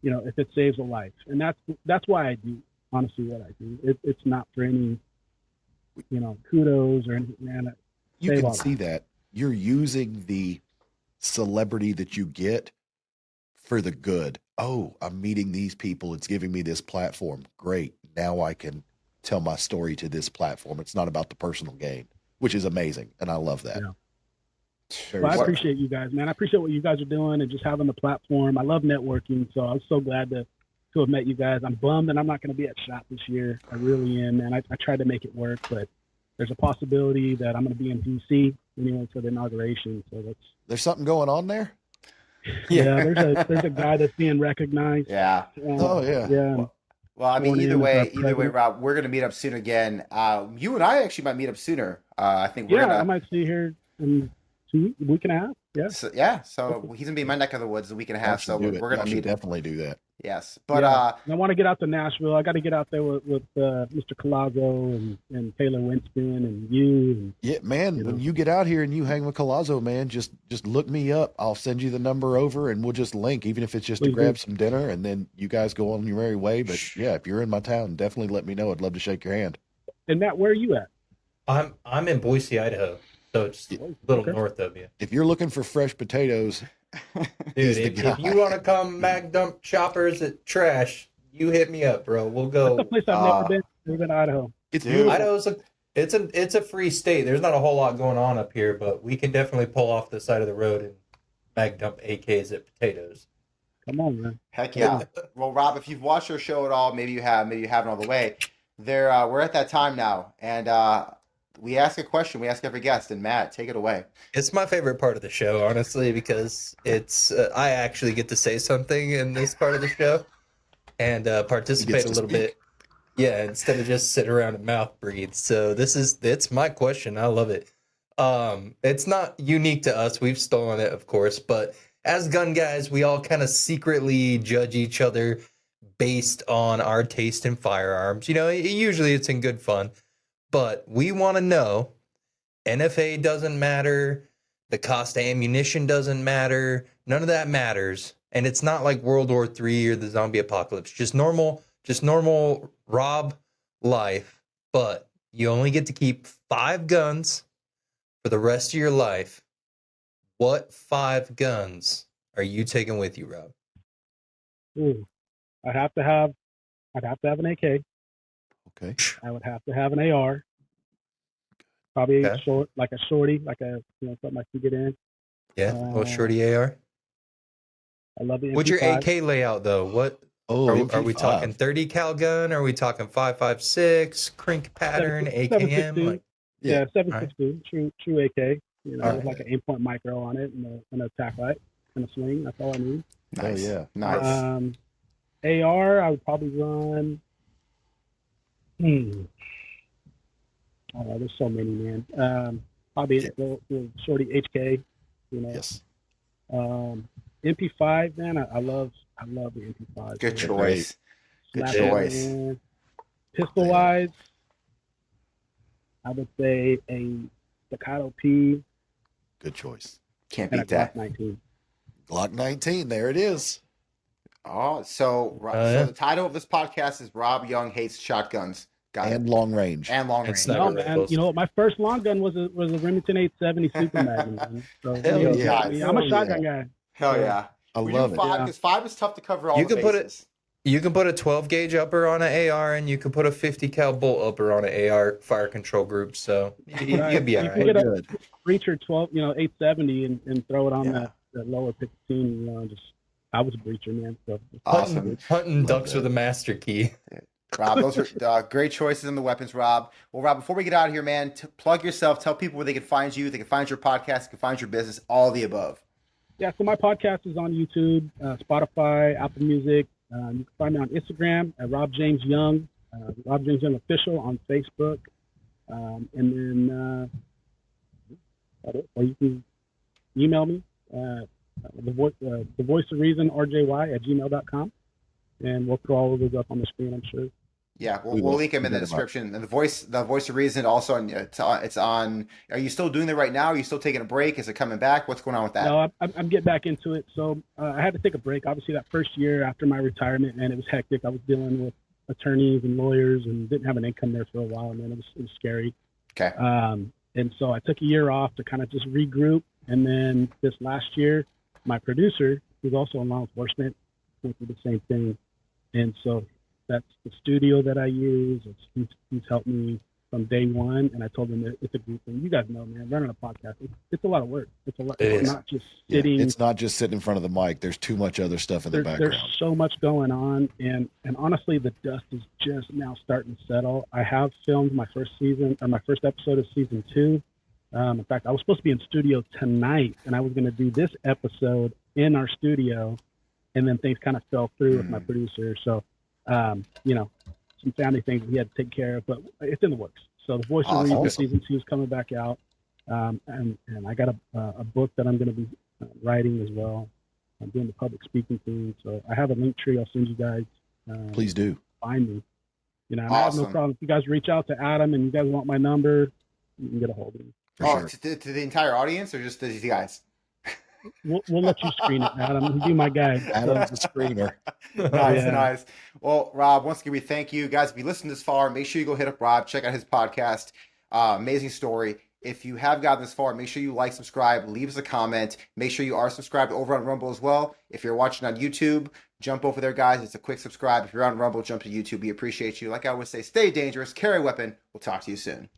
if it saves a life. And that's why I do, honestly, what I do. It's not for any kudos or anything, man. You Save can all see that you're using the celebrity that you get for the good. Oh, I'm meeting these people. It's giving me this platform. Great. Now I can tell my story to this platform. It's not about the personal gain, which is amazing. And I love that. Yeah. Very Well, I simple. appreciate you guys, man. I appreciate what you guys are doing and just having the platform. I love networking, so I'm so glad to have met you guys. I'm bummed that I'm not going to be at SHOT this year. I really am, man. I tried to make it work, but there's a possibility that I'm going to be in DC anyway for the inauguration. So There's something going on there. yeah. There's a guy that's being recognized. Yeah. Oh, yeah. Yeah. Well, I mean, Sworn either in as our way, president. Rob, we're gonna meet up soon again. You and I actually might meet up sooner. I think we're Yeah, I gonna. might see you here in a week and a half. Yeah. So he's gonna be in my neck of the woods a week and a half. So Y'all should do it. we're gonna Y'all should meet. definitely do that. Yes, but Yeah. And I want to get out to Nashville. I got to get out there with Mr. Colazo and Taylor Winston and you. And, Yeah, man, when you get out here and you hang with Colazo, man, just look me up. I'll send you the number over and we'll just link, even if it's just to Please grab do. some dinner and then you guys go on your merry way. But yeah, if you're in my town, definitely let me know. I'd love to shake your hand. and Matt, where are you at? I'm in Boise, Idaho, so it's a little Okay. north of you. If you're looking for fresh potatoes, Dude, he's the if guy. you want to come mag dump choppers at trash, you hit me up, bro. We'll That's go. a place I've never been. I've been to Idaho. It's Dude. beautiful. Idaho's it's a free state. There's not a whole lot going on up here, but we can definitely pull off the side of the road and mag dump AKs at potatoes. Come on, man. heck yeah. Well, Rob, if you've watched our show at all, maybe you have, maybe you haven't all the way. We're at that time now, and we ask a question. We ask every guest, and Matt, take it away. It's my favorite part of the show, honestly, because it's I actually get to say something in this part of the show and participate to a little speak. bit. Yeah, instead of just sit around and mouth breathe. So it's my question. I love it. It's not unique to us. We've stolen it, of course, but as gun guys, we all kind of secretly judge each other based on our taste in firearms. Usually it's in good fun, but we want to know. NFA doesn't matter. The cost of ammunition doesn't matter. None of that matters. And it's not like World War III or the zombie apocalypse. Just normal Rob life. But you only get to keep 5 guns for the rest of your life. What 5 guns are you taking with you, Rob? Ooh. I'd have to have an AK. Okay. I would have to have an AR. Probably Okay. like a shorty, like a something I can get in. Yeah, little shorty AR. I love the MP5. What's your AK layout though? What Oh, are we MP5. talking 30 cal gun? Are we talking 5.56 crink pattern 7.62. AKM? Like, Yeah, Yeah. 7.62, true AK. With Alright. like an 8-point micro on it and an attack light and a swing. That's all I need. Nice. yeah. Nice. AR, I would probably run. Oh, there's so many, man. Probably the shorty HK. Yes. MP5, man. I love the MP5. Good Yeah, choice. Good Slap choice. it, man. Pistol wise, I would say a Staccato P Good choice. Can't and a beat that. Glock 19. Glock 19. There it is. Oh, so yeah. the title of this podcast is Rob Young Hates Shotguns. Got And it. long range. And long And range. sniper No, man. rifles. You know what? My first long gun was a Remington 870 Super Magnum. Man. So, Hell yeah. I'm a shotgun guy. Hell yeah. I We love do it. 5 Yeah. because 5 is tough to cover all You the can put it- bases. You can put a 12 gauge upper on an AR, and you can put a 50 cal bolt upper on an AR fire control group. So Right. you'd be all You can right. get a Good. breacher 12, 870 and throw it on Yeah. the lower 15. I was a breacher, man. So Awesome. Hunting Love ducks that. with a master key. Rob, those are great choices in the weapons, Rob. Well, Rob, before we get out of here, man, plug yourself. Tell people where they can find you. They can find your podcast. They can find your business. All the above. yeah, so my podcast is on YouTube, Spotify, Apple Music. You can find me on Instagram at Rob James Young, Rob James Young Official on Facebook. And then, or you can email me, the voice of reason, rjy@gmail.com. And we'll throw all of those up on the screen, I'm sure. Yeah, We we'll will. link them in the Forget about it. description. And the voice of reason also on. It's on. Are you still doing that right now? Are you still taking a break? Is it coming back? What's going on with that? No, I'm getting back into it. So I had to take a break. Obviously, that first year after my retirement, man, it was hectic. I was dealing with attorneys and lawyers and didn't have an income there for a while, man. It was scary. Okay. And so I took a year off to kind of just regroup. And then this last year, my producer, who's also in law enforcement, went through the same thing. And so that's the studio that I use. He's helped me from day one. And I told him it's a group thing. You guys know, man, running a podcast, it's a lot of work. It's a lot. It It's is. not just sitting. Yeah, it's not just sitting in front of the mic. There's too much other stuff in the background. There's so much going on. And honestly, the dust is just now starting to settle. I have filmed my first episode of season 2. In fact, I was supposed to be in studio tonight, and I was going to do this episode in our studio, and then things kind of fell through with my producer. So, some family things we had to take care of, but it's in the works. So the Voice of Reason season 2 is coming back out, and I got a book that I'm going to be writing as well. I'm doing the public speaking thing, so I have a link tree. I'll send you guys. Please do Find me. And I have no problem. If you guys reach out to Adam and you guys want my number, you can get a hold of me. for sure. To the entire audience or just to these guys? We'll let you screen it, Adam. You be my guy. Adam's the screener. Nice. Well, Rob, once again, we thank you guys. If you listened this far, make sure you go hit up Rob. Check out his podcast. Amazing story. If you have gotten this far, make sure you like, subscribe, leave us a comment. Make sure you are subscribed over on Rumble as well. If you're watching on YouTube, jump over there, guys. It's a quick subscribe. If you're on Rumble, jump to YouTube. We appreciate you. Like I always say, stay dangerous, carry a weapon. We'll talk to you soon.